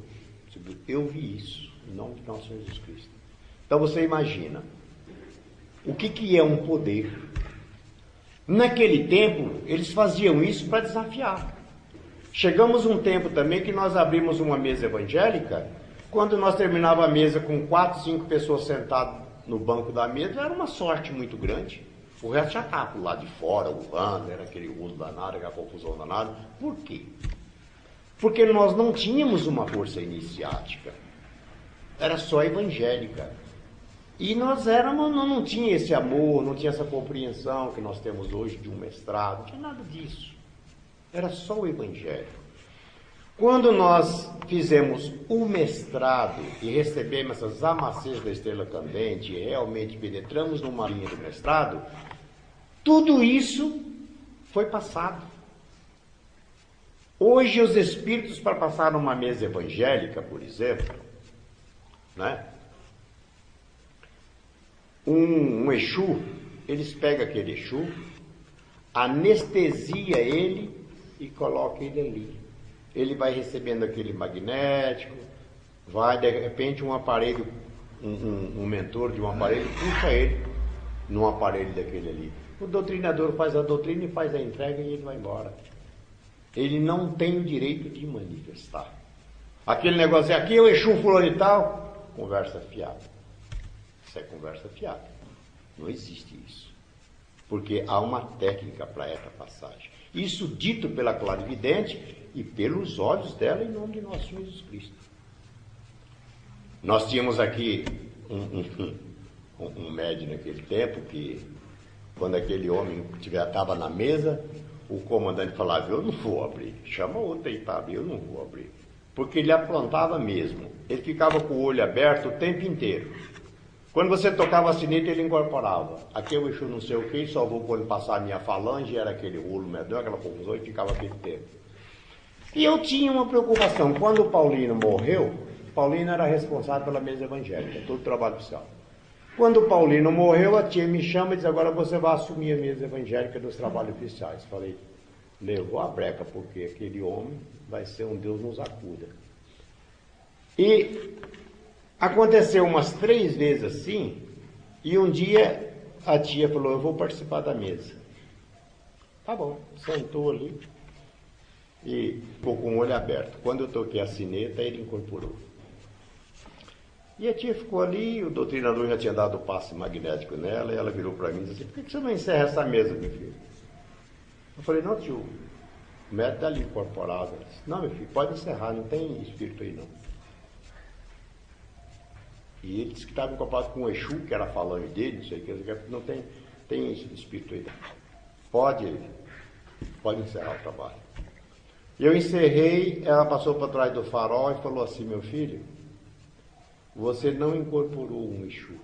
[SPEAKER 1] Eu vi isso, em nome de nosso Senhor Jesus Cristo. Então você imagina, o que é um poder? Naquele tempo, eles faziam isso para desafiar. Chegamos um tempo também que nós abrimos uma mesa evangélica, quando nós terminava a mesa com 4, 5 pessoas sentadas no banco da mesa, era uma sorte muito grande. O resto já estava por lá de fora, urrando, era aquele uso danado, aquela confusão danada. Por quê? Porque nós não tínhamos uma força iniciática. Era só evangélica. E nós não tinha esse amor, não tinha essa compreensão que nós temos hoje de um mestrado, não tinha nada disso. Era só o evangelho. Quando nós fizemos o mestrado e recebemos essas amacês da estrela candente e realmente penetramos numa linha do mestrado, tudo isso foi passado. Hoje os espíritos, para passar numa mesa evangélica, por exemplo, né? Um Exu, eles pegam aquele Exu, anestesia ele e colocam ele ali. Ele vai recebendo aquele magnético, vai, de repente um aparelho um mentor de um aparelho, puxa ele num aparelho daquele ali. O doutrinador faz a doutrina e faz a entrega e ele vai embora. Ele não tem o direito de manifestar. Aquele negócio aqui é o Exu fulano e tal, conversa fiada. Isso é conversa fiada. Não existe isso. Porque há uma técnica para essa passagem. Isso dito pela clarividente e pelos olhos dela em nome de nosso Senhor Jesus Cristo. Nós tínhamos aqui um médium naquele tempo que, quando aquele homem estava na mesa, o comandante falava, eu não vou abrir, chama outro aí para abrir, eu não vou abrir. Porque ele aprontava mesmo, ele ficava com o olho aberto o tempo inteiro. Quando você tocava a sineta, ele incorporava. Aqui eu Exu não sei o que, só vou quando passar a minha falange, era aquele rolo medonho, aquela confusão, e ficava aquele tempo. E eu tinha uma preocupação, quando o Paulino morreu, Paulino era responsável pela mesa evangélica, todo o trabalho oficial. Quando o Paulino morreu, a tia me chama e diz, agora você vai assumir a mesa evangélica dos trabalhos oficiais. Falei, levou a breca, porque aquele homem vai ser um Deus nos acuda. E aconteceu umas 3 vezes assim, e um dia a tia falou, eu vou participar da mesa. Tá bom, sentou ali e ficou com o olho aberto. Quando eu toquei a sineta, ele incorporou. E a tia ficou ali, o doutrinador já tinha dado o passe magnético nela, e ela virou para mim e disse assim, por que você não encerra essa mesa, meu filho? Eu falei, não, tio, o médico está ali incorporado. Ela disse, não, meu filho, pode encerrar, não tem espírito aí não. E ele disse que estava incorporado com o Exu, que era a falange dele, não sei o que, não tem espírito aí não. Pode encerrar o trabalho. E eu encerrei, ela passou para trás do farol e falou assim, meu filho, você não incorporou um Exu,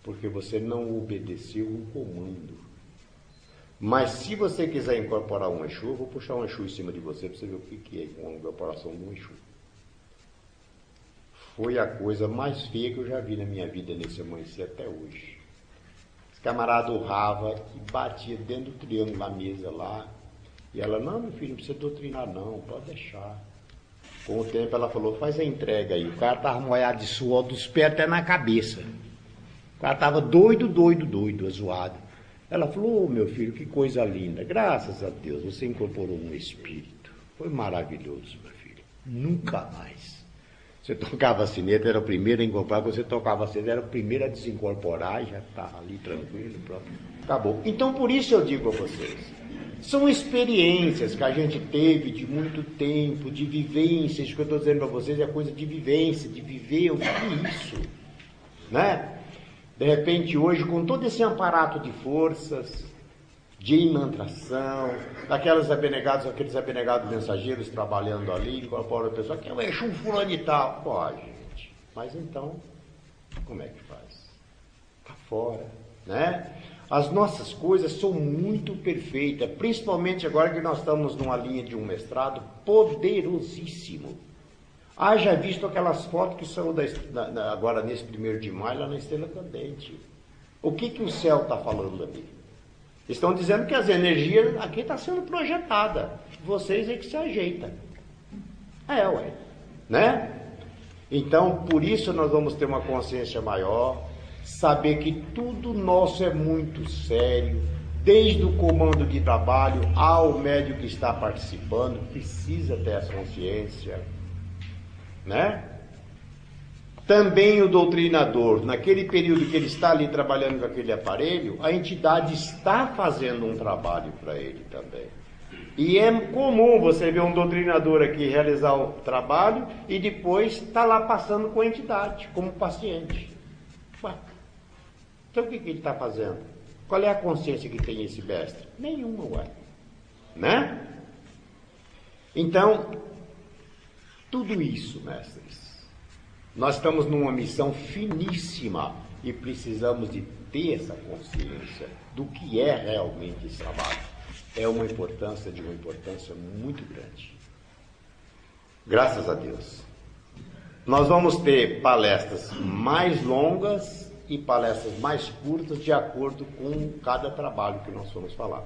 [SPEAKER 1] porque você não obedeceu um comando. Mas se você quiser incorporar um Exu, eu vou puxar um Exu em cima de você para você ver o que é uma incorporação de um Exu. Foi a coisa mais feia que eu já vi na minha vida nesse amanhecer até hoje. Esse camarada urrava e batia dentro do triângulo da mesa lá. E ela, não, meu filho, não precisa doutrinar não, pode deixar. Com o tempo ela falou, faz a entrega aí. O cara estava molhado de suor dos pés até na cabeça. O cara estava doido, zoado. Ela falou, oh, meu filho, que coisa linda. Graças a Deus, você incorporou um espírito. Foi maravilhoso, meu filho. Nunca mais. Você tocava a sineta, era o primeiro a incorporar. Você tocava a sineta, era o primeiro a desincorporar. Já está ali tranquilo, pronto. Acabou. Então, por isso eu digo a vocês. São experiências que a gente teve de muito tempo, de vivências, que eu estou dizendo para vocês, é coisa de vivência, de viver, eu vi isso, né? De repente hoje, com todo esse aparato de forças, de imantração, aqueles abnegados mensageiros trabalhando ali, incorporam a pessoa, que é o Exu fulano e tal. Pô, gente, mas então, como é que faz? Está fora, né? As nossas coisas são muito perfeitas, principalmente agora que nós estamos numa linha de um mestrado poderosíssimo. Haja visto aquelas fotos que são agora nesse 1º de maio, lá na Estrela Cadente. O que o céu está falando ali? Estão dizendo que as energias aqui estão sendo projetadas. Vocês é que se ajeitam. Ué. Né? Então, por isso nós vamos ter uma consciência maior, saber que tudo nosso é muito sério, desde o comando de trabalho ao médico que está participando, precisa ter essa consciência, né? Também o doutrinador, naquele período que ele está ali trabalhando com aquele aparelho, a entidade está fazendo um trabalho para ele também. E é comum você ver um doutrinador aqui realizar o trabalho e depois está lá passando com a entidade, como paciente. Ué. Então o que ele está fazendo? Qual é a consciência que tem esse mestre? Nenhuma, ué. Né? Então, tudo isso, mestres, nós estamos numa missão finíssima e precisamos de ter essa consciência do que é realmente esse trabalho. É uma importância muito grande. Graças a Deus. Nós vamos ter palestras mais longas e palestras mais curtas de acordo com cada trabalho que nós vamos falar.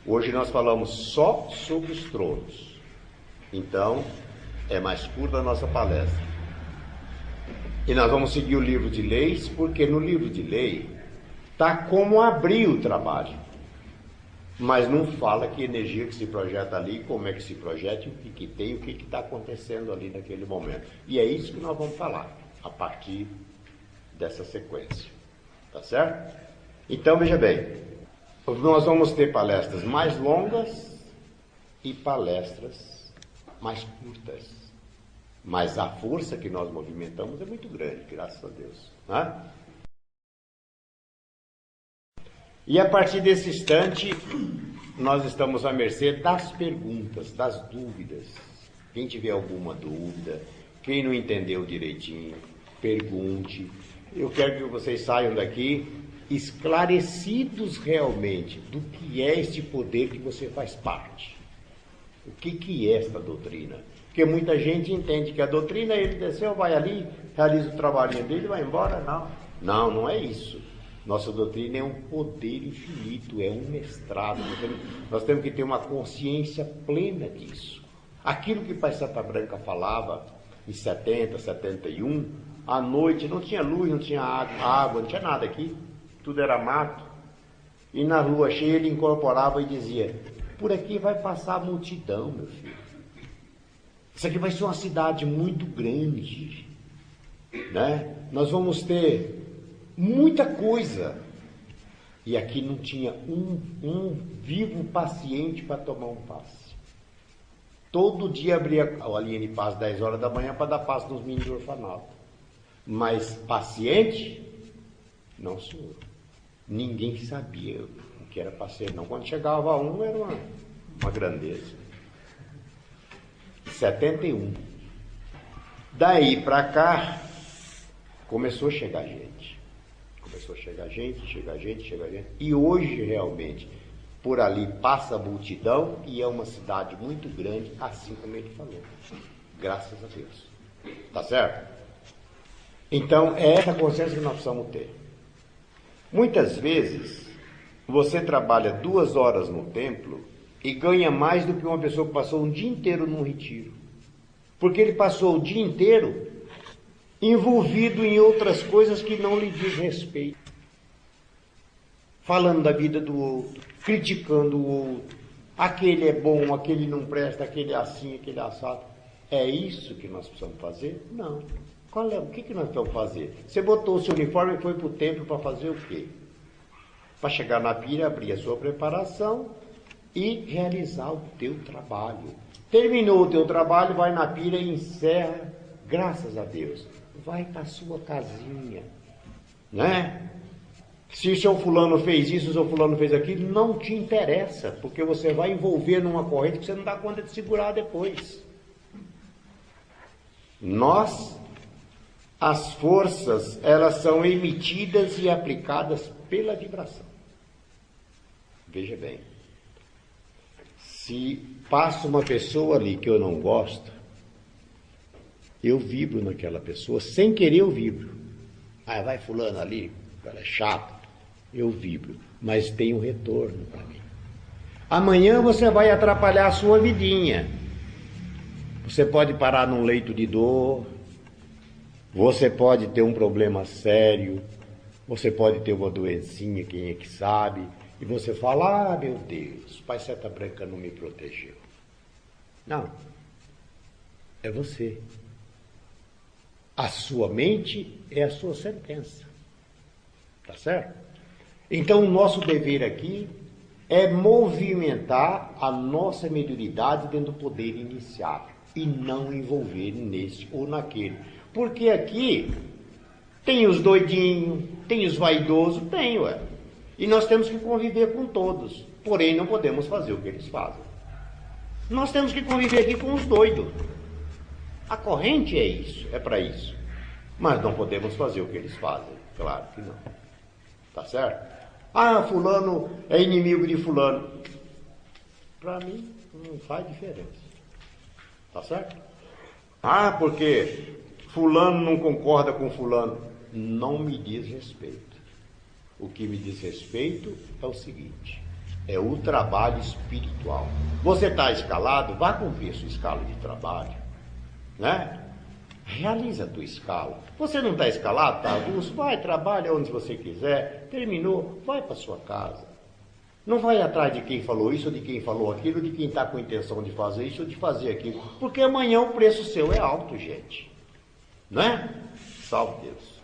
[SPEAKER 1] Hoje nós falamos só sobre os tronos. Então, é mais curta a nossa palestra. E nós vamos seguir o livro de leis, porque no livro de lei está como abrir o trabalho. Mas não fala que energia que se projeta ali, como é que se projeta, o que tem, o que está acontecendo ali naquele momento. E é isso que nós vamos falar, a partir dessa sequência. Tá certo? Então, veja bem, nós vamos ter palestras mais longas e palestras mais curtas. Mas a força que nós movimentamos é muito grande, graças a Deus. Né? E a partir desse instante, nós estamos à mercê das perguntas, das dúvidas. Quem tiver alguma dúvida, quem não entendeu direitinho, pergunte. Eu quero que vocês saiam daqui esclarecidos realmente do que é este poder que você faz parte. O que é esta doutrina? Porque muita gente entende que a doutrina, ele desceu, vai ali, realiza o trabalhinho dele e vai embora. Não, não é isso. Nossa doutrina é um poder infinito, é um mestrado. Nós temos que ter uma consciência plena disso. Aquilo que Pai Santa Branca falava em 70, 71, à noite não tinha luz, não tinha água, não tinha nada aqui. Tudo era mato. E na lua cheia ele incorporava e dizia: por aqui vai passar a multidão, meu filho. Isso aqui vai ser uma cidade muito grande, né? Nós vamos ter muita coisa. E aqui não tinha um vivo paciente para tomar um passe. Todo dia abria a linha de passe 10 horas da manhã para dar passe nos meninos do orfanato. Mas paciente, não, senhor. Ninguém sabia o que era paciente, não. Quando chegava um, era uma grandeza. 71. Daí para cá, começou a chegar gente. Começou a chegar gente. E hoje, realmente, por ali passa a multidão e é uma cidade muito grande, assim como ele falou. Graças a Deus. Tá certo? Então, é essa consciência que nós precisamos ter. Muitas vezes, você trabalha 2 horas no templo e ganha mais do que uma pessoa que passou um dia inteiro num retiro. Porque ele passou o dia inteiro envolvido em outras coisas que não lhe diz respeito. Falando da vida do outro, criticando o outro. Aquele é bom, aquele não presta, aquele é assim, aquele é assado. É isso que nós precisamos fazer? Não. O que nós precisamos fazer? Você botou o seu uniforme e foi para o templo para fazer o quê? Para chegar na pira, abrir a sua preparação e realizar o teu trabalho. Terminou o teu trabalho, vai na pira e encerra, graças a Deus. Vai para a sua casinha, né? Se o seu fulano fez isso, o seu fulano fez aquilo, não te interessa, porque você vai envolver numa corrente que você não dá conta de segurar depois. As forças, elas são emitidas e aplicadas pela vibração. Veja bem, se passa uma pessoa ali que eu não gosto, eu vibro naquela pessoa, sem querer eu vibro. Ah, vai fulano ali, ela é chato, eu vibro, mas tem um retorno para mim. Amanhã você vai atrapalhar a sua vidinha. Você pode parar num leito de dor, você pode ter um problema sério, você pode ter uma doencinha, quem é que sabe, e você fala: ah, meu Deus, Pai Santa Branca não me protegeu. Não, é você. A sua mente é a sua sentença. Tá certo? Então, o nosso dever aqui é movimentar a nossa mediunidade dentro do poder iniciado e não envolver nesse ou naquele. Porque aqui tem os doidinhos, tem os vaidosos, tem, ué. E nós temos que conviver com todos. Porém, não podemos fazer o que eles fazem. Nós temos que conviver aqui com os doidos. A corrente é isso, é para isso. Mas não podemos fazer o que eles fazem. Claro que não. Tá certo? Ah, fulano é inimigo de fulano. Para mim, não faz diferença. Tá certo? Ah, porque fulano não concorda com fulano. Não me diz respeito. O que me diz respeito é o seguinte: é o trabalho espiritual. Você está escalado, vá cumprir a sua escala de trabalho, né? Realiza a tua escala. Você não está escalado? Está, Augusto? Vai, trabalha onde você quiser. Terminou, vai para sua casa. Não vai atrás de quem falou isso, ou de quem falou aquilo, de quem está com intenção de fazer isso ou de fazer aquilo. Porque amanhã o preço seu é alto, gente. Não é? Salve Deus.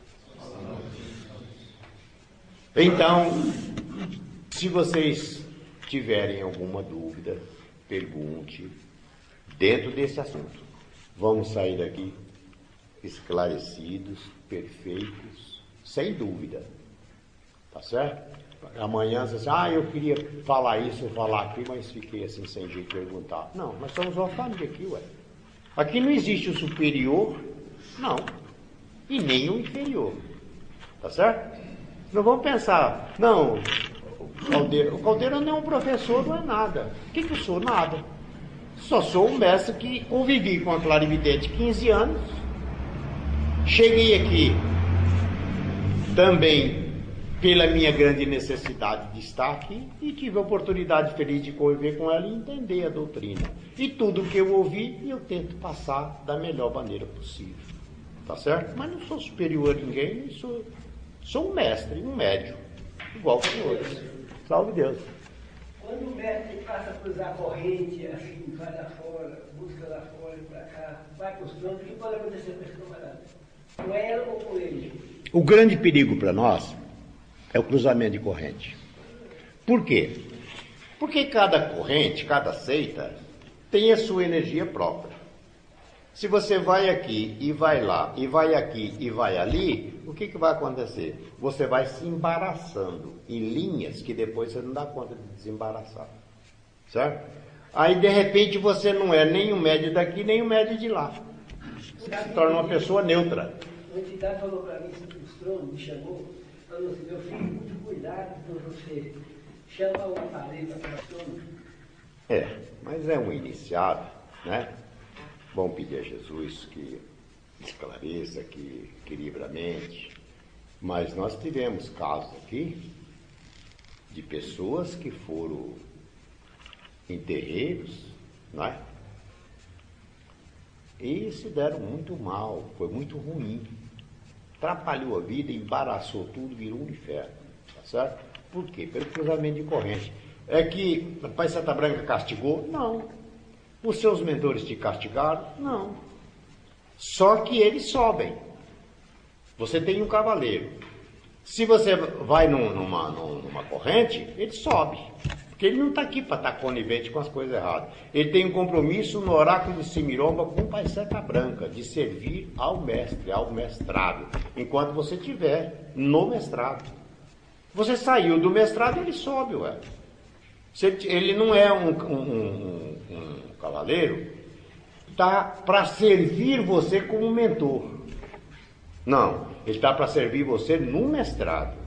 [SPEAKER 1] Então, se vocês tiverem alguma dúvida, pergunte dentro desse assunto. Vamos sair daqui esclarecidos, perfeitos, sem dúvida. Tá certo? Amanhã você diz, eu queria falar isso ou falar aquilo, mas fiquei assim sem jeito de perguntar. Não, nós somos uma família aqui, ué. Aqui não existe o superior, não, e nem o inferior. Tá certo? Não vamos pensar, não, o Caldeira não é um professor, não é nada. O que eu sou? Nada. Só sou um mestre que convivi com a clarividente 15 anos. Cheguei aqui também pela minha grande necessidade de estar aqui e tive a oportunidade feliz de conviver com ela e entender a doutrina. E tudo que eu ouvi, eu tento passar da melhor maneira possível. Tá certo? Mas não sou superior a ninguém, sou um mestre, um médium, igual que os outros. Salve Deus.
[SPEAKER 2] Quando o mestre passa a cruzar a corrente, assim, vai lá fora, busca lá fora e para cá, vai costurando, o que pode acontecer com esse camarada? Com ela ou com ele?
[SPEAKER 1] O grande perigo para nós é o cruzamento de corrente. Por quê? Porque cada corrente, cada seita, tem a sua energia própria. Se você vai aqui e vai lá, e vai aqui e vai ali, o que vai acontecer? Você vai se embaraçando em linhas que depois você não dá conta de desembaraçar. Certo? Aí, de repente, você não é nem o médio daqui, nem o médio de lá. Você se torna uma pessoa neutra.
[SPEAKER 2] A entidade falou para mim, se frustrou, me chamou, falou assim, meu filho, muito cuidado quando você chama o aparelho para a
[SPEAKER 1] mas é um iniciado, né? Vamos pedir a Jesus que esclareça, que equilibre a mente. Mas nós tivemos casos aqui de pessoas que foram em terreiros, não é? E se deram muito mal, foi muito ruim. Atrapalhou a vida, embaraçou tudo, virou um inferno. Tá certo? Por quê? Pelo cruzamento de corrente. É que a Pai Santa Branca castigou? Não. Os seus mentores te castigaram? Não. Só que eles sobem. Você tem um cavaleiro. Se você vai numa corrente, ele sobe. Porque ele não está aqui para estar conivente com as coisas erradas. Ele tem um compromisso no oráculo de Simiromba com o Pai Santa Branca, de servir ao mestre, ao mestrado, enquanto você estiver no mestrado. Você saiu do mestrado, ele sobe, ué. Ele não é um cavaleiro, está para servir você como mentor. Não, ele está para servir você no mestrado.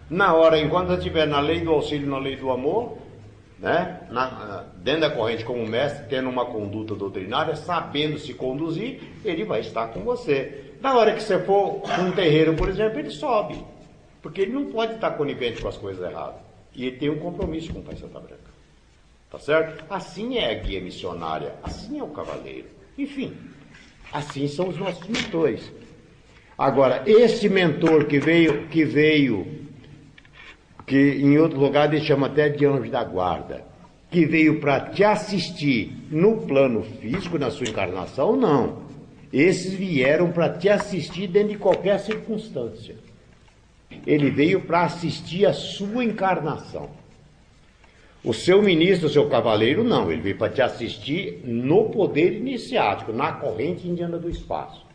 [SPEAKER 1] Na hora, enquanto você estiver na lei do auxílio, na lei do amor, né? Dentro da corrente como mestre, tendo uma conduta doutrinária, sabendo se conduzir, ele vai estar com você. Na hora que você for um terreiro, por exemplo, ele sobe. Porque ele não pode estar conivente com as coisas erradas. E ele tem um compromisso com o Pai Santa Branca. Tá certo? Assim é a guia missionária, assim é o cavaleiro. Enfim, assim são os nossos mentores. Agora, esse mentor que em outro lugar ele chama até de anjo da guarda, que veio para te assistir no plano físico, na sua encarnação, não. Esses vieram para te assistir dentro de qualquer circunstância. Ele veio para assistir a sua encarnação. O seu ministro, o seu cavaleiro, não. Ele veio para te assistir no poder iniciático, na corrente indiana do espaço.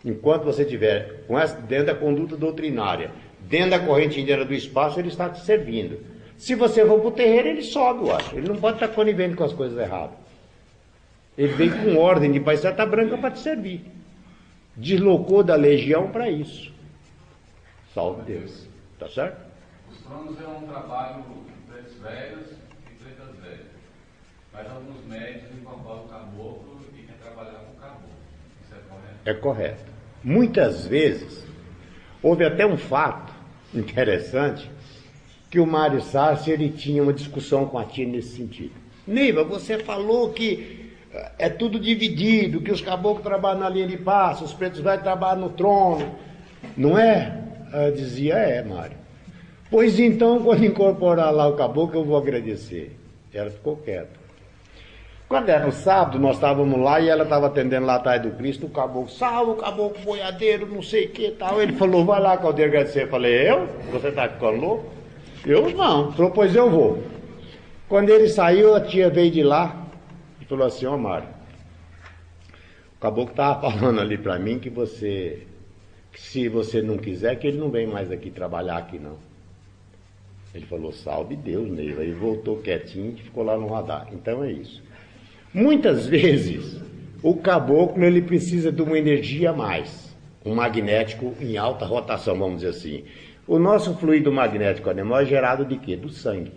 [SPEAKER 1] Enquanto você estiver dentro da conduta doutrinária, dentro da corrente indiana do espaço, ele está te servindo. Se você for para o terreiro, ele sobe, eu acho. Ele não pode estar conivente com as coisas erradas. Ele veio com ordem de Pai Santa Branca para te servir. Deslocou da legião para isso. Salve Deus. Tá certo?
[SPEAKER 3] Os tronos é um trabalho de pretos velhos e pretas velhas. Mas alguns médicos incorporam o caboclo e quer trabalhar com o caboclo. Isso é correto?
[SPEAKER 1] É correto. Muitas vezes, houve até um fato interessante, que o Mário Sarce, ele tinha uma discussão com a tia nesse sentido. Neiva, você falou que é tudo dividido, que os caboclos trabalham na linha de passe, os pretos velhos trabalham no trono. Não é? Ela dizia, Mário. Pois então, quando incorporar lá o caboclo, eu vou agradecer. Ela ficou quieta. Quando era no sábado, nós estávamos lá e ela estava atendendo lá atrás do Cristo, o caboclo, salve o caboclo boiadeiro, não sei o que tal. Ele falou, vai lá, Caldeiro, agradecer. Eu falei, eu? Você está ficando louco? Eu não. Falou, pois eu vou. Quando ele saiu, a tia veio de lá e falou assim, ó Mário, o caboclo estava falando ali para mim que se você não quiser, que ele não vem mais aqui trabalhar aqui não. Ele falou, salve Deus, Neiva. Aí voltou quietinho e ficou lá no radar. Então é isso. Muitas vezes, o caboclo ele precisa de uma energia a mais. Um magnético em alta rotação, vamos dizer assim. O nosso fluido magnético animal é gerado de quê? Do sangue.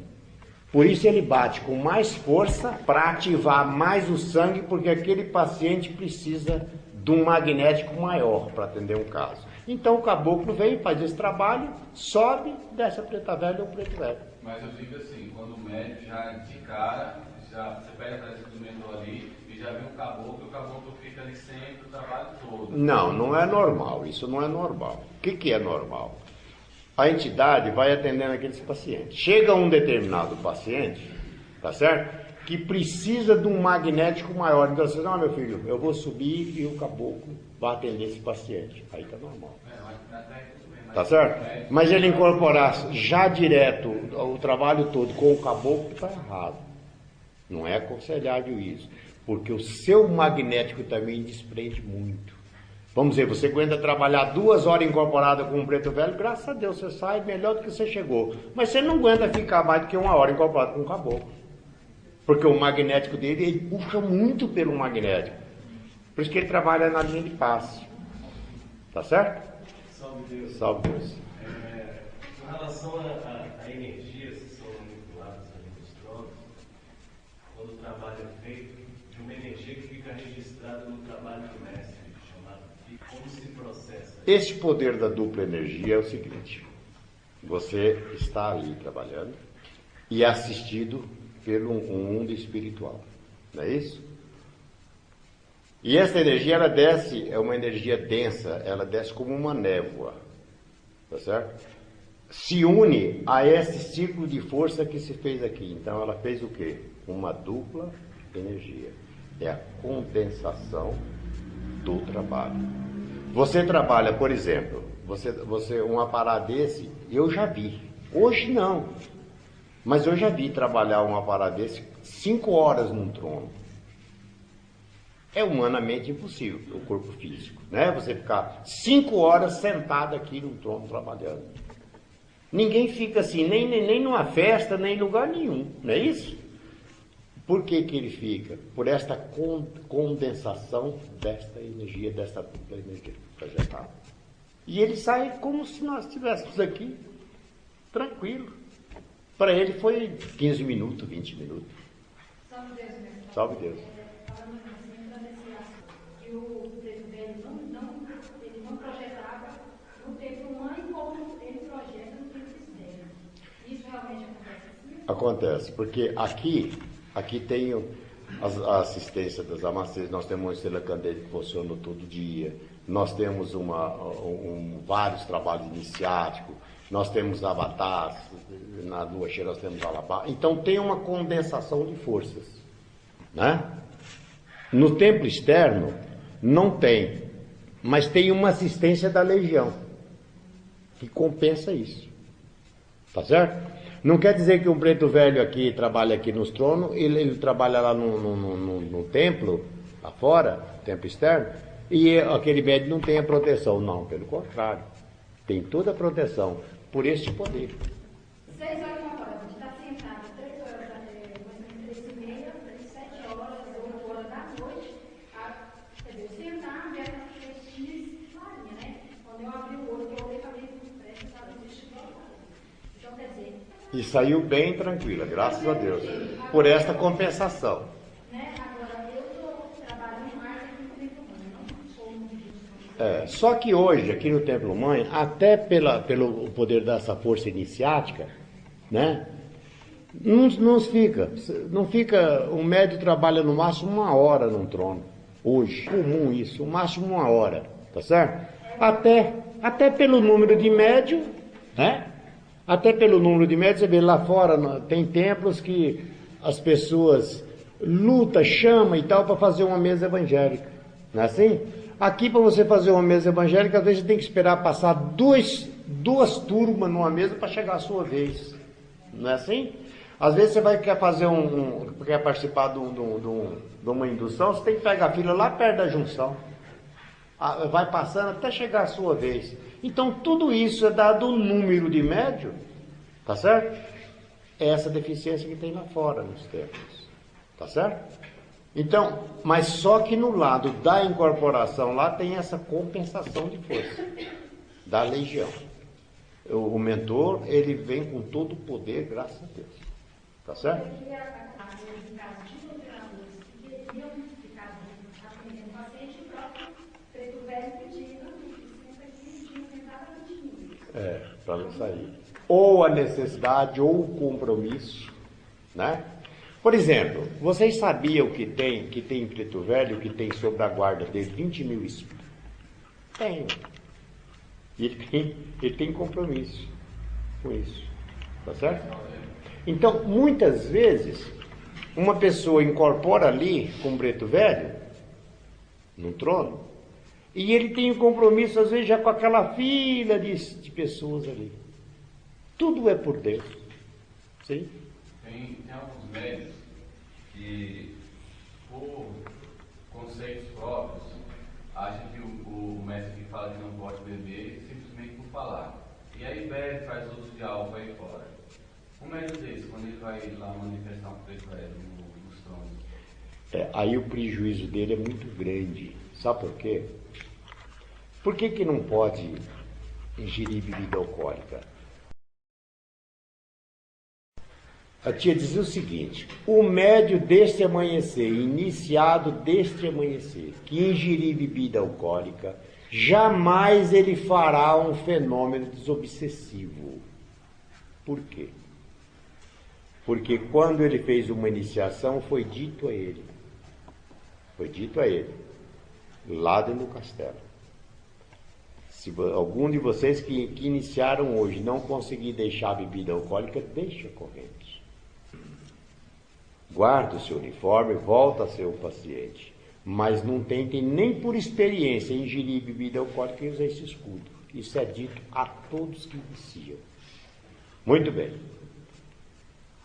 [SPEAKER 1] Por isso ele bate com mais força para ativar mais o sangue, porque aquele paciente precisa de um magnético maior para atender um caso. Então o caboclo vem, faz esse trabalho, sobe, desce a preta velha ou preto velho.
[SPEAKER 3] Mas eu digo assim, quando o médico já de cara, você pega esse instrumento ali e já vê o caboclo fica ali sempre o trabalho todo.
[SPEAKER 1] Não, não é normal, isso não é normal. O que é normal? A entidade vai atendendo aqueles pacientes. Chega um determinado paciente, tá certo? Que precisa de um magnético maior. Então você diz, não, meu filho, eu vou subir e o caboclo vai atender esse paciente. Aí tá normal. Tá certo? Mas ele incorporar já direto o trabalho todo com o caboclo está errado. Não é aconselhável isso. Porque o seu magnético também desprende muito. Vamos dizer, você aguenta trabalhar 2 horas incorporada com um preto velho, graças a Deus você sai melhor do que você chegou. Mas você não aguenta ficar mais do que 1 hora incorporado com um caboclo. Porque o magnético dele, ele puxa muito pelo magnético. Por isso que ele trabalha na linha de passe. Tá certo?
[SPEAKER 4] Salve Deus.
[SPEAKER 1] Salve Deus.
[SPEAKER 4] Com relação a energias que são manipuladas ali nos tronos, quando o trabalho é feito, de uma energia que fica registrada no trabalho do mestre, chamado, e como se processa?
[SPEAKER 1] Esse poder da dupla energia é o seguinte: você está ali trabalhando e é assistido pelo mundo espiritual, não é isso? E essa energia, ela desce, é uma energia densa, ela desce como uma névoa, tá certo? Se une a esse ciclo de força que se fez aqui. Então ela fez o quê? Uma dupla energia. É a condensação do trabalho. Você trabalha, por exemplo, um aparato desse, eu já vi. Hoje não. Mas eu já vi trabalhar um aparato desse 5 horas num trono. É humanamente impossível, o corpo físico, né? Você ficar 5 horas sentado aqui no trono trabalhando. Ninguém fica assim, nem numa festa, nem em lugar nenhum, não é isso? Por que ele fica? Por esta condensação desta energia, desta dupla energia projetada. E ele sai como se nós estivéssemos aqui, tranquilo. Para ele foi 15 minutos, 20 minutos.
[SPEAKER 5] Salve Deus, mestre.
[SPEAKER 1] Salve Deus.
[SPEAKER 5] Falando assim, entrando nesse assunto, que o preto velho ele não projetava no tempo mãe como ele projeta no tempo externo. Isso realmente acontece assim?
[SPEAKER 1] Acontece, porque aqui tem a assistência das amacês, nós temos uma estrela candeia que funciona todo dia, nós temos vários trabalhos iniciáticos, nós temos avatares, na lua cheia nós temos alabá. Então tem uma condensação de forças, né? No templo externo não tem, mas tem uma assistência da legião que compensa isso, tá certo? Não quer dizer que um preto velho aqui trabalha aqui nos tronos, ele trabalha lá no templo, lá fora, templo externo, e aquele médico não tem a proteção. Não, pelo contrário, tem toda a proteção por este poder.
[SPEAKER 5] 6 horas uma hora, a gente está sentado 3 horas, mais ou menos 3h30, 7 horas, 8 horas da noite, quer dizer, sentar, ver aquelas festinhas farinha, né? Quando eu abri o olho, que eu olhei para dentro do prédio, estava vestido. Então, quer dizer...
[SPEAKER 1] E saiu bem tranquila, graças a Deus, por esta compensação.
[SPEAKER 5] Né? Agora, eu estou trabalhando mais aqui no Templo Mãe, não sou um vídeo.
[SPEAKER 1] Só que hoje, aqui no Templo Mãe, até pelo poder dessa força iniciática, né? Não fica, o médio trabalha no máximo 1 hora num trono. Hoje, comum isso, no máximo 1 hora, tá certo? Até pelo número de médio, né? Até pelo número de médios, você vê lá fora, tem templos que as pessoas lutam, chamam e tal para fazer uma mesa evangélica. Não é assim? Aqui, para você fazer uma mesa evangélica, às vezes você tem que esperar passar duas turmas numa mesa para chegar a sua vez. Não é assim? Às vezes você quer fazer quer participar de uma indução, você tem que pegar a fila lá perto da junção. Vai passando até chegar a sua vez. Então, tudo isso é dado o número de médio, tá certo? É essa deficiência que tem lá fora nos templos, tá certo? Então, mas só que no lado da incorporação lá tem essa compensação de força da legião. O mentor, ele vem com todo o poder, graças a Deus, tá certo? Para não sair. Ou a necessidade, ou o compromisso, né? Por exemplo, vocês sabiam que tem em Preto Velho, que tem sob a guarda dele 20 mil espíritos? Tem. Ele tem compromisso com isso, tá certo? Então, muitas vezes, uma pessoa incorpora ali com o Preto Velho, no trono, e ele tem um compromisso, às vezes, já com aquela fila de pessoas ali. Tudo é por Deus. Sim?
[SPEAKER 3] Tem alguns médios que, por conceitos próprios, acham que o mestre que fala que não pode beber simplesmente por falar. E aí bebe, faz uso de álcool aí fora. Um médio desse, quando ele vai lá manifestar um preto velho nos tronos?
[SPEAKER 1] Aí o prejuízo dele é muito grande. Sabe por quê? Por que não pode ingerir bebida alcoólica? A tia dizia o seguinte: o médio deste amanhecer, iniciado deste amanhecer, que ingerir bebida alcoólica, jamais ele fará um fenômeno desobsessivo. Por quê? Porque quando ele fez uma iniciação, foi dito a ele, lá dentro do castelo: se algum de vocês que iniciaram hoje não conseguir deixar a bebida alcoólica, deixa a corrente. Guarda o seu uniforme, volta a ser o paciente. Mas não tentem nem por experiência ingerir bebida alcoólica e usar esse escudo. Isso é dito a todos que iniciam. Muito bem.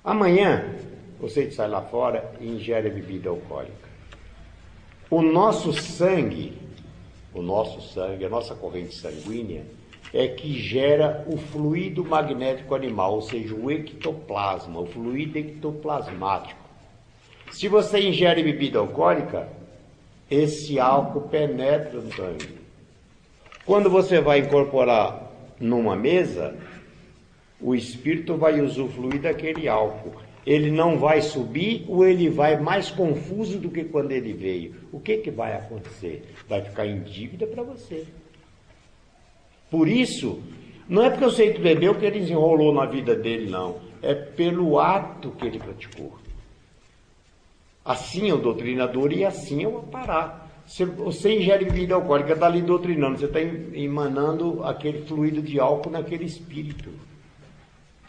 [SPEAKER 1] Amanhã, você sai lá fora e ingere a bebida alcoólica. O nosso sangue, a nossa corrente sanguínea, é que gera o fluido magnético animal, ou seja, o ectoplasma, o fluido ectoplasmático. Se você ingere bebida alcoólica, esse álcool penetra no sangue. Quando você vai incorporar numa mesa, o espírito vai usufruir daquele álcool. Ele não vai subir ou ele vai mais confuso do que quando ele veio. O que vai acontecer? Vai ficar em dívida para você. Por isso, não é porque eu sei que bebeu que ele desenrolou na vida dele, não. É pelo ato que ele praticou. Assim é o doutrinador e assim é o aparato. Você ingere bebida alcoólica, está ali doutrinando, você está emanando aquele fluido de álcool naquele espírito.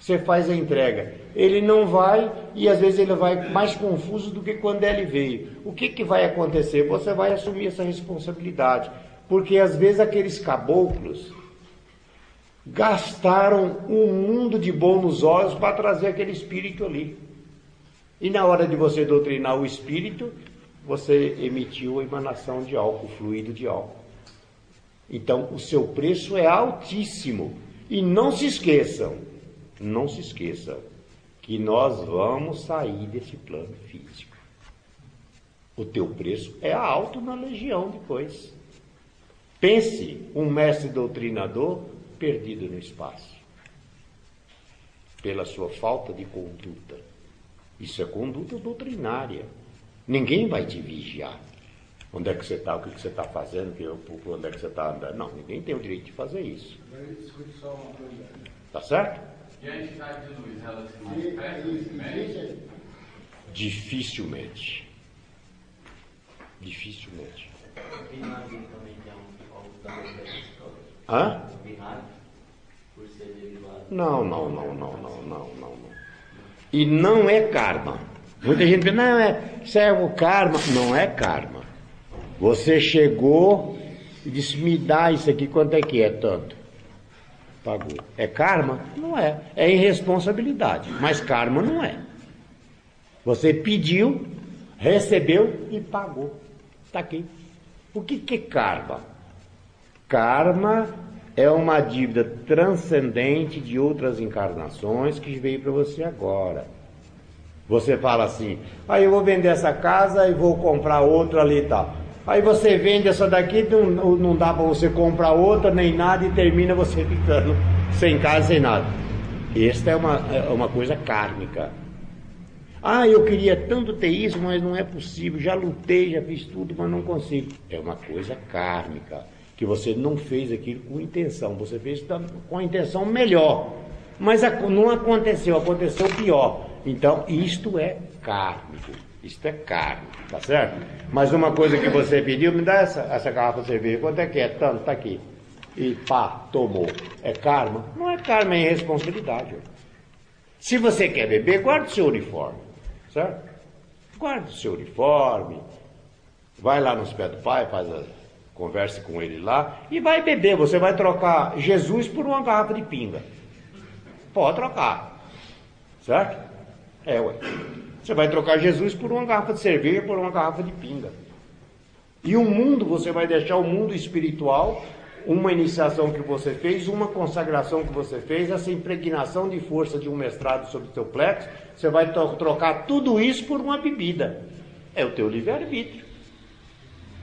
[SPEAKER 1] Você faz a entrega. Ele não vai, e às vezes ele vai mais confuso do que quando ele veio. O que vai acontecer? Você vai assumir essa responsabilidade. Porque às vezes aqueles caboclos gastaram um mundo de bom nos olhos para trazer aquele espírito ali. E na hora de você doutrinar o espírito, você emitiu a emanação de álcool, fluido de álcool. Então, o seu preço é altíssimo. E não se esqueçam, que nós vamos sair desse plano físico. O teu preço é alto na legião depois. Pense, um mestre doutrinador perdido no espaço, pela sua falta de conduta. Isso é conduta doutrinária. Ninguém vai te vigiar. Onde é que você está, o que você está fazendo, onde é que você está andando. Não, ninguém tem o direito de fazer isso. Tá certo?
[SPEAKER 3] E a entidade de luz, ela se manifesta nesse médium?
[SPEAKER 1] Dificilmente. Dificilmente.
[SPEAKER 6] Vinagre também tem algo também da história.
[SPEAKER 1] Hã?
[SPEAKER 6] Vinagre, por ser derivado.
[SPEAKER 1] Não. E não é karma. Muita gente pensa, não, isso é o karma. Não é karma. Você chegou e disse, me dá isso aqui, quanto é que é? Tanto. Pagou. É karma? Não é. É irresponsabilidade. Mas karma não é. Você pediu, recebeu e pagou. Está aqui. O que é karma? Karma é uma dívida transcendente de outras encarnações que veio para você agora. Você fala assim, aí eu vou vender essa casa e vou comprar outra ali e tal. Aí você vende essa daqui, não dá para você comprar outra, nem nada, e termina você ficando sem casa, sem nada. Esta é uma coisa kármica. Ah, eu queria tanto ter isso, mas não é possível. Já lutei, já fiz tudo, mas não consigo. É uma coisa kármica, que você não fez aquilo com intenção. Você fez com a intenção melhor. Mas não aconteceu, aconteceu pior. Então, isto é kármico. Isto é kármico, tá certo? Mas uma coisa que você pediu, me dá essa garrafa de cerveja. Quanto é que é? Tanto, tá aqui. E pá, tomou. É karma? Não é karma, é irresponsabilidade. Se você quer beber, guarde o seu uniforme. Certo? Guarde o seu uniforme, vai lá nos pés do pai, converse com ele lá e vai beber. Você vai trocar Jesus por uma garrafa de pinga. Pode trocar. Certo? Ué. Você vai trocar Jesus por uma garrafa de cerveja, por uma garrafa de pinga. E o mundo, você vai deixar o mundo espiritual, uma iniciação que você fez, uma consagração que você fez, essa impregnação de força de um mestrado sobre o teu plexo, você vai trocar tudo isso por uma bebida. É o teu livre-arbítrio.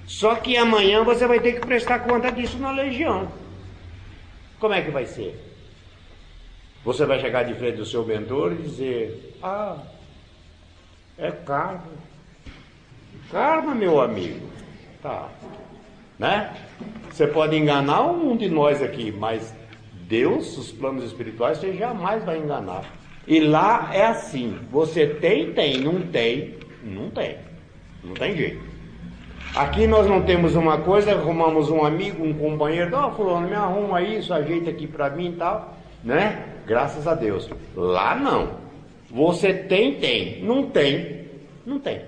[SPEAKER 1] Só que amanhã você vai ter que prestar conta disso na legião. Como é que vai ser? Você vai chegar de frente do seu mentor e dizer, é karma. Karma, meu amigo. Tá. Né? Você pode enganar um de nós aqui, mas Deus, os planos espirituais, você jamais vai enganar. E lá é assim, você tem, não tem, não tem. Não tem jeito. Aqui nós não temos uma coisa, arrumamos um amigo, um companheiro, fulano, me arruma isso, ajeita aqui pra mim e tal, né? Graças a Deus. Lá não. Você tem, não tem, não tem.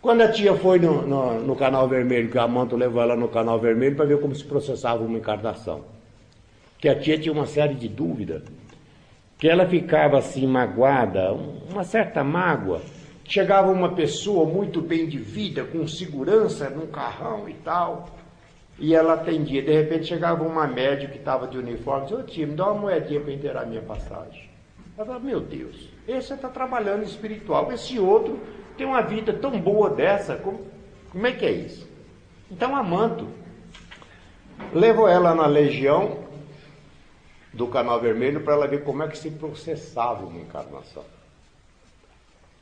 [SPEAKER 1] Quando a tia foi no Canal Vermelho, que a Manto levou ela no Canal Vermelho para ver como se processava uma encarnação. Que a tia tinha uma série de dúvidas, que ela ficava assim magoada, uma certa mágoa. Chegava uma pessoa muito bem de vida, com segurança, num carrão e tal, e ela atendia. De repente chegava uma médica que estava de uniforme e disse, tia, me dá uma moedinha para inteirar a minha passagem. Ela falava, meu Deus, esse está trabalhando espiritual, esse outro tem uma vida tão boa dessa, como é que é isso? Então a Manto levou ela na legião do Canal Vermelho para ela ver como é que se processava uma encarnação.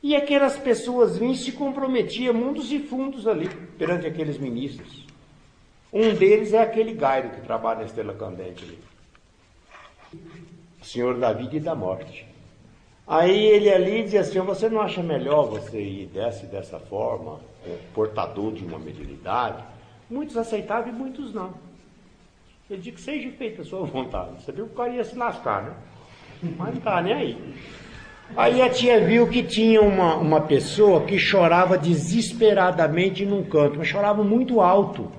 [SPEAKER 1] E aquelas pessoas vinham e se comprometiam mundos e fundos ali, perante aqueles ministros. Um deles é aquele Gairo que trabalha na Estrela Candente ali. Senhor da vida e da morte. Aí ele ali dizia assim, você não acha melhor você ir dessa forma, portador de uma mediunidade? Muitos aceitavam e muitos não. Ele disse que seja feita a sua vontade. Você viu que o cara ia se lascar, né? Mas não está nem aí. Aí a tia viu que tinha uma pessoa que chorava desesperadamente num canto, mas chorava muito alto,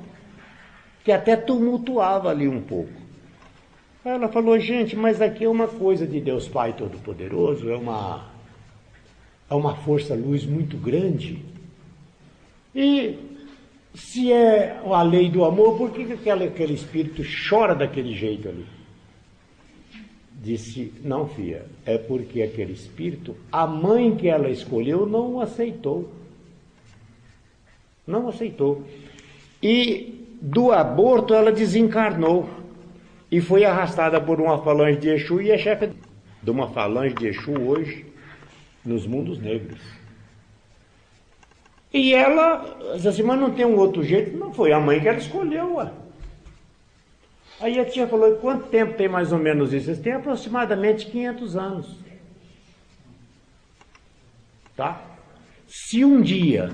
[SPEAKER 1] que até tumultuava ali um pouco. Aí ela falou, gente, mas aqui é uma coisa de Deus Pai Todo-Poderoso, é uma força-luz muito grande. E se é a lei do amor, por que aquele espírito chora daquele jeito ali? Disse, não, filha, é porque aquele espírito, a mãe que ela escolheu não o aceitou. Não aceitou. E do aborto ela desencarnou. E foi arrastada por uma falange de Exu e é chefe de uma falange de Exu hoje nos mundos negros. E ela disse assim, mas não tem um outro jeito? Não, foi a mãe que ela escolheu, ué. Aí a tia falou, quanto tempo tem mais ou menos isso? Tem aproximadamente 500 anos. Tá? Se um dia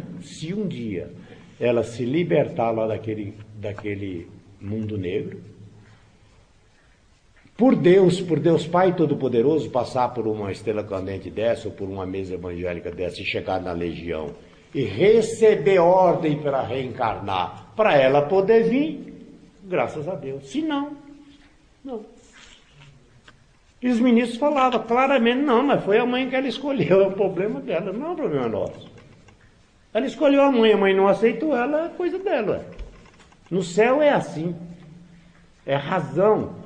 [SPEAKER 1] ela se libertar lá daquele mundo negro, por Deus Pai Todo-Poderoso, passar por uma estrela cadente dessa, ou por uma mesa evangélica dessa, e chegar na legião, e receber ordem para reencarnar, para ela poder vir, graças a Deus. Se não, não. E os ministros falavam claramente, não, mas foi a mãe que ela escolheu, é o problema dela, não é o problema nosso. Ela escolheu a mãe não aceitou ela, é coisa dela. No céu é assim, é razão.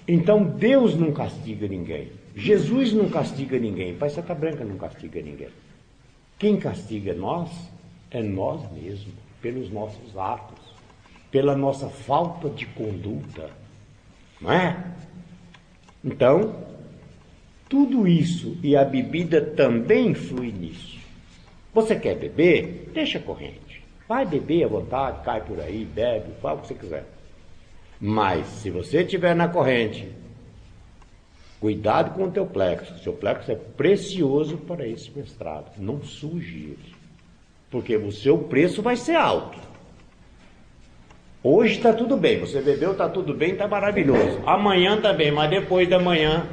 [SPEAKER 1] Então Deus não castiga ninguém, Jesus não castiga ninguém, Pai Santa Branca não castiga ninguém. Quem castiga nós é nós mesmos, pelos nossos atos, pela nossa falta de conduta, não é? Então, tudo isso e a bebida também influi nisso. Você quer beber? Deixa a corrente. Vai beber à vontade, cai por aí, bebe, fala o que você quiser. Mas, se você estiver na corrente, cuidado com o teu plexo. O seu plexo é precioso para esse mestrado. Não suje ele. Porque o seu preço vai ser alto. Hoje está tudo bem. Você bebeu, está tudo bem, está maravilhoso. Amanhã também, mas depois da manhã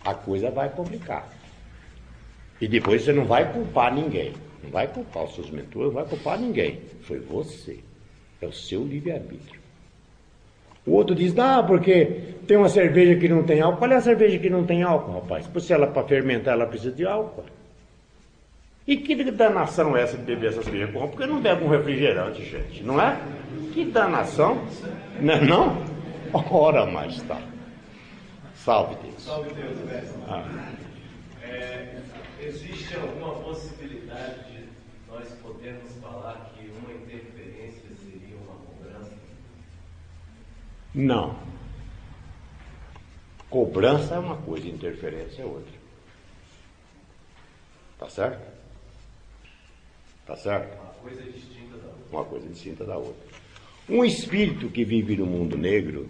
[SPEAKER 1] a coisa vai complicar. E depois você não vai culpar ninguém. Não vai culpar os seus mentores, não vai culpar ninguém. Foi você. É o seu livre-arbítrio. O outro diz, porque tem uma cerveja que não tem álcool. Qual é a cerveja que não tem álcool, rapaz? Se ela para fermentar, ela precisa de álcool. E que danação é essa de beber essa cerveja? Porque não bebe um refrigerante, gente, não é? Que danação, não é não? Ora mais tá. Salve Deus.
[SPEAKER 4] Salve Deus, mestre. Existe alguma possibilidade de nós podermos falar que uma interferência seria uma cobrança?
[SPEAKER 1] Não. Cobrança é uma coisa, interferência é outra. Tá certo? Tá certo?
[SPEAKER 4] Uma coisa distinta da outra.
[SPEAKER 1] Uma coisa distinta da outra. Um espírito que vive no mundo negro,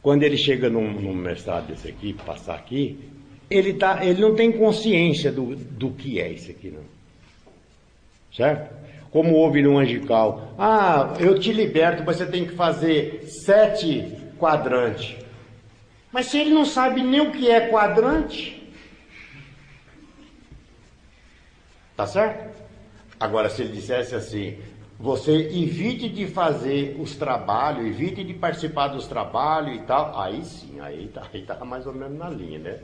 [SPEAKER 1] quando ele chega num mestrado desse aqui, passar aqui, ele não tem consciência do que é isso aqui, não. Certo? Como houve no Angical. Eu te liberto, você tem que fazer 7 quadrantes. Mas se ele não sabe nem o que é quadrante, tá certo? Agora, se ele dissesse assim, você evite de fazer os trabalhos, evite de participar dos trabalhos e tal, aí sim, aí tá mais ou menos na linha, né?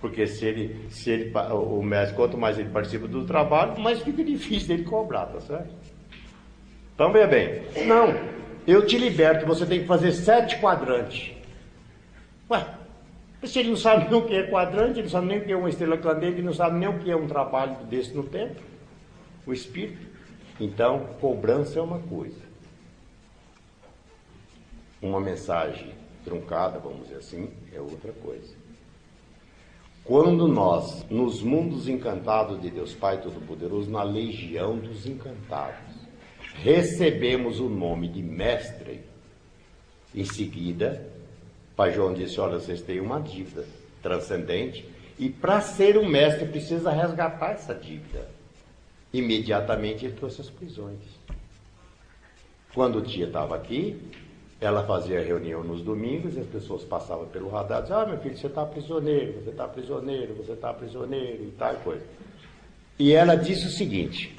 [SPEAKER 1] Porque o mestre, quanto mais ele participa do trabalho, mais fica difícil dele cobrar, tá certo? Então, veja bem, não, eu te liberto, você tem que fazer 7 quadrantes. Ué, se ele não sabe nem o que é quadrante, ele não sabe nem o que é uma estrela cadente, ele não sabe nem o que é um trabalho desse no tempo, o espírito. Então, cobrança é uma coisa. Uma mensagem truncada, vamos dizer assim, é outra coisa. Quando nós, nos mundos encantados de Deus Pai Todo-Poderoso, na legião dos encantados, recebemos o nome de mestre, em seguida, Pai João disse, olha, vocês têm uma dívida transcendente, e para ser um mestre precisa resgatar essa dívida. Imediatamente ele trouxe as prisões. Quando a tia estava aqui, ela fazia reunião nos domingos, e as pessoas passavam pelo radar e diziam, meu filho, você está prisioneiro, você está prisioneiro, você está prisioneiro, e tal coisa. E ela disse o seguinte,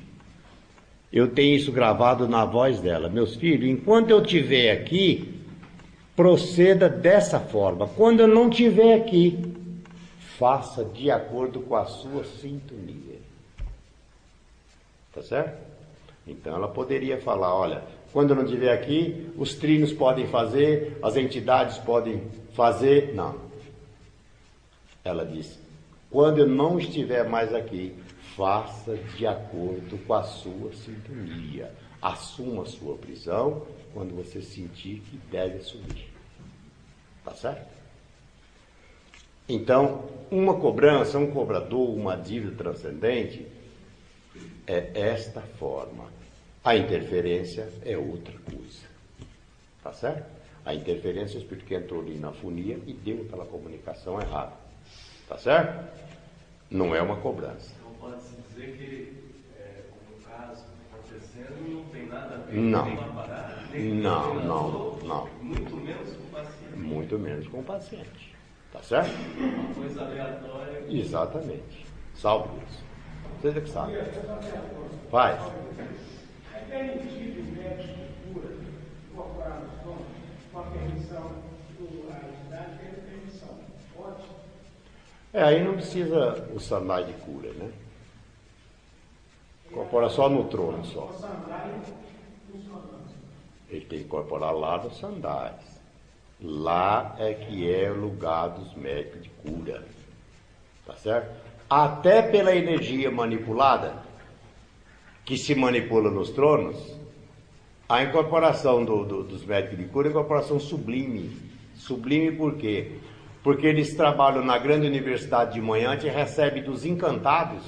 [SPEAKER 1] eu tenho isso gravado na voz dela, meus filhos, enquanto eu estiver aqui, proceda dessa forma. Quando eu não estiver aqui, faça de acordo com a sua sintonia. Tá certo? Então ela poderia falar, olha, quando eu não estiver aqui, os trinos podem fazer, as entidades podem fazer. Não. Ela disse, quando eu não estiver mais aqui, faça de acordo com a sua sintonia. Assuma a sua prisão quando você sentir que deve assumir. Tá certo? Então, uma cobrança, um cobrador, uma dívida transcendente, é esta forma. A interferência é outra coisa. Tá certo? A interferência do espírito que entrou ali na fonia e deu aquela comunicação errada. Tá certo? Não é uma cobrança.
[SPEAKER 4] Então pode-se dizer que, como o caso acontecendo, não tem nada a ver
[SPEAKER 1] Não.
[SPEAKER 4] com a parada, nem com
[SPEAKER 1] Não,
[SPEAKER 4] o
[SPEAKER 1] não,
[SPEAKER 4] treinador,
[SPEAKER 1] não.
[SPEAKER 4] muito menos com o paciente.
[SPEAKER 1] Muito menos com o paciente. Tá certo?
[SPEAKER 4] Uma coisa aleatória.
[SPEAKER 1] Exatamente. Salve Deus. Vocês é que sabem. Faz.
[SPEAKER 2] É permitido os médicos de cura incorporar no sono com a permissão a entidade tem permissão. Pode?
[SPEAKER 1] Aí não precisa o sandália de cura, né? Incorpora só no trono só.
[SPEAKER 2] O sandália funcionando.
[SPEAKER 1] Ele tem que incorporar lá nos sandais. Lá é que é o lugar dos médicos de cura. Tá certo? Até pela energia manipulada, que se manipula nos tronos, a incorporação dos médicos de cura é incorporação sublime. Sublime por quê? Porque eles trabalham na grande universidade de manhã e recebem dos encantados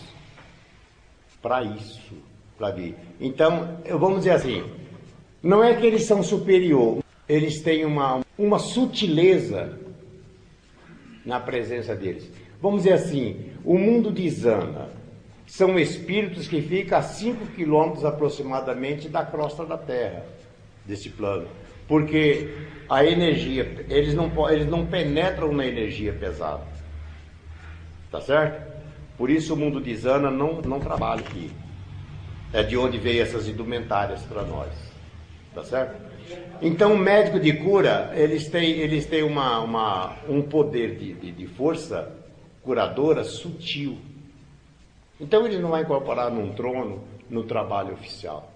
[SPEAKER 1] para isso, para vir. Então, vamos dizer assim, não é que eles são superior, eles têm uma sutileza na presença deles. Vamos dizer assim, o mundo de Zana são espíritos que ficam a 5 quilômetros aproximadamente da crosta da Terra, desse plano. Porque a energia, eles não penetram na energia pesada. Tá certo? Por isso o mundo de Zana não trabalha aqui. É de onde veio essas indumentárias para nós. Tá certo? Então o médico de cura, eles têm um poder de força curadora sutil. Então ele não vai incorporar num trono, no trabalho oficial.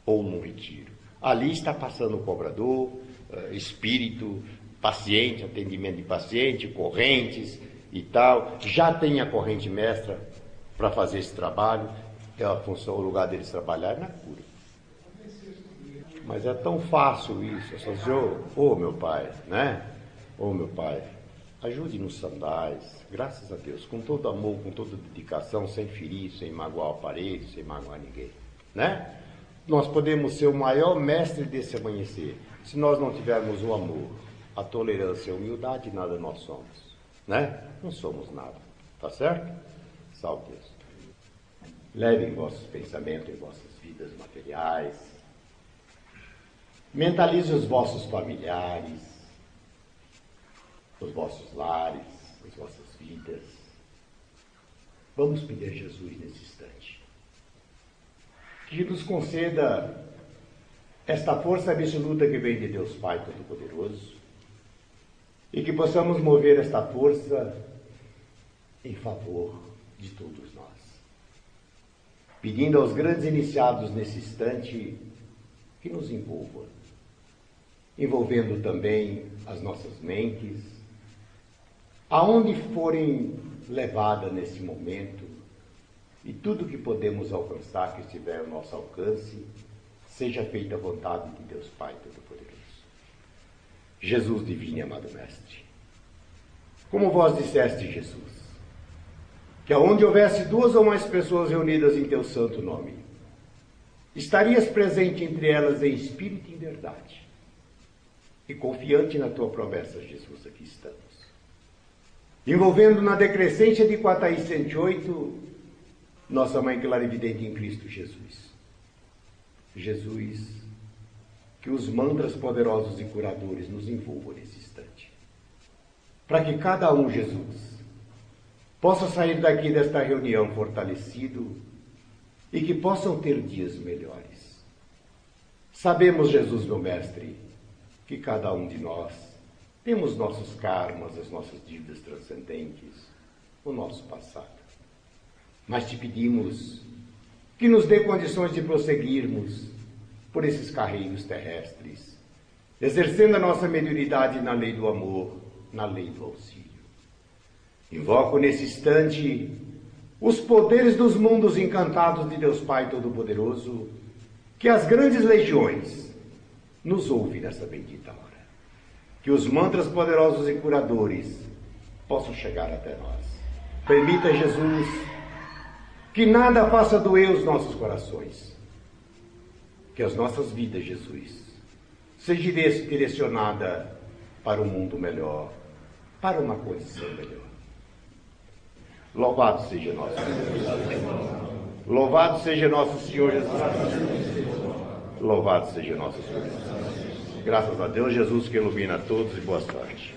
[SPEAKER 1] Ou num retiro. Ali está passando o cobrador, espírito, paciente, atendimento de paciente, correntes e tal. Já tem a corrente mestra para fazer esse trabalho. A função, o lugar deles trabalhar é na cura. Mas é tão fácil isso. Só dizer, ô meu pai, né? Ô meu pai, ajude nos sandais, graças a Deus, com todo amor, com toda dedicação, sem ferir, sem magoar o aparelho, sem magoar ninguém, né? Nós podemos ser o maior mestre desse amanhecer. Se nós não tivermos o amor, a tolerância, a humildade, nada nós somos, né? Não somos nada, tá certo? Salve Deus. Levem vossos pensamentos em vossas vidas materiais. Mentalize os vossos familiares, os vossos lares, as vossas vidas. Vamos pedir a Jesus nesse instante que nos conceda esta força absoluta que vem de Deus Pai Todo-Poderoso e que possamos mover esta força em favor de todos nós. Pedindo aos grandes iniciados nesse instante que nos envolvam, envolvendo também as nossas mentes, aonde forem levadas nesse momento, e tudo que podemos alcançar, que estiver ao nosso alcance, seja feita a vontade de Deus Pai Todo-Poderoso. Jesus divino e amado Mestre, como vós disseste, Jesus, que aonde houvesse 2 ou mais pessoas reunidas em teu santo nome, estarias presente entre elas em espírito e em verdade. E confiante na tua promessa, Jesus, aqui estamos. Envolvendo na decrescência de Quataí 108, nossa Mãe Clarividente em Cristo Jesus. Jesus, que os mantras poderosos e curadores nos envolvam nesse instante. Para que cada um, Jesus, possa sair daqui desta reunião fortalecido e que possam ter dias melhores. Sabemos, Jesus, meu Mestre, que cada um de nós temos nossos karmas, as nossas dívidas transcendentes, o nosso passado. Mas te pedimos que nos dê condições de prosseguirmos por esses carreiros terrestres, exercendo a nossa mediunidade na lei do amor, na lei do auxílio. Invoco nesse instante os poderes dos mundos encantados de Deus Pai Todo-Poderoso, que as grandes legiões nos ouvem nessa bendita hora. Que os mantras poderosos e curadores possam chegar até nós. Permita, Jesus, que nada faça doer os nossos corações. Que as nossas vidas, Jesus, seja direcionada para um mundo melhor, para uma condição melhor. Louvado seja nosso Deus. Louvado seja nosso Senhor Jesus. Louvado seja nosso Senhor Jesus. Graças a Deus, Jesus que ilumina a todos e boa sorte.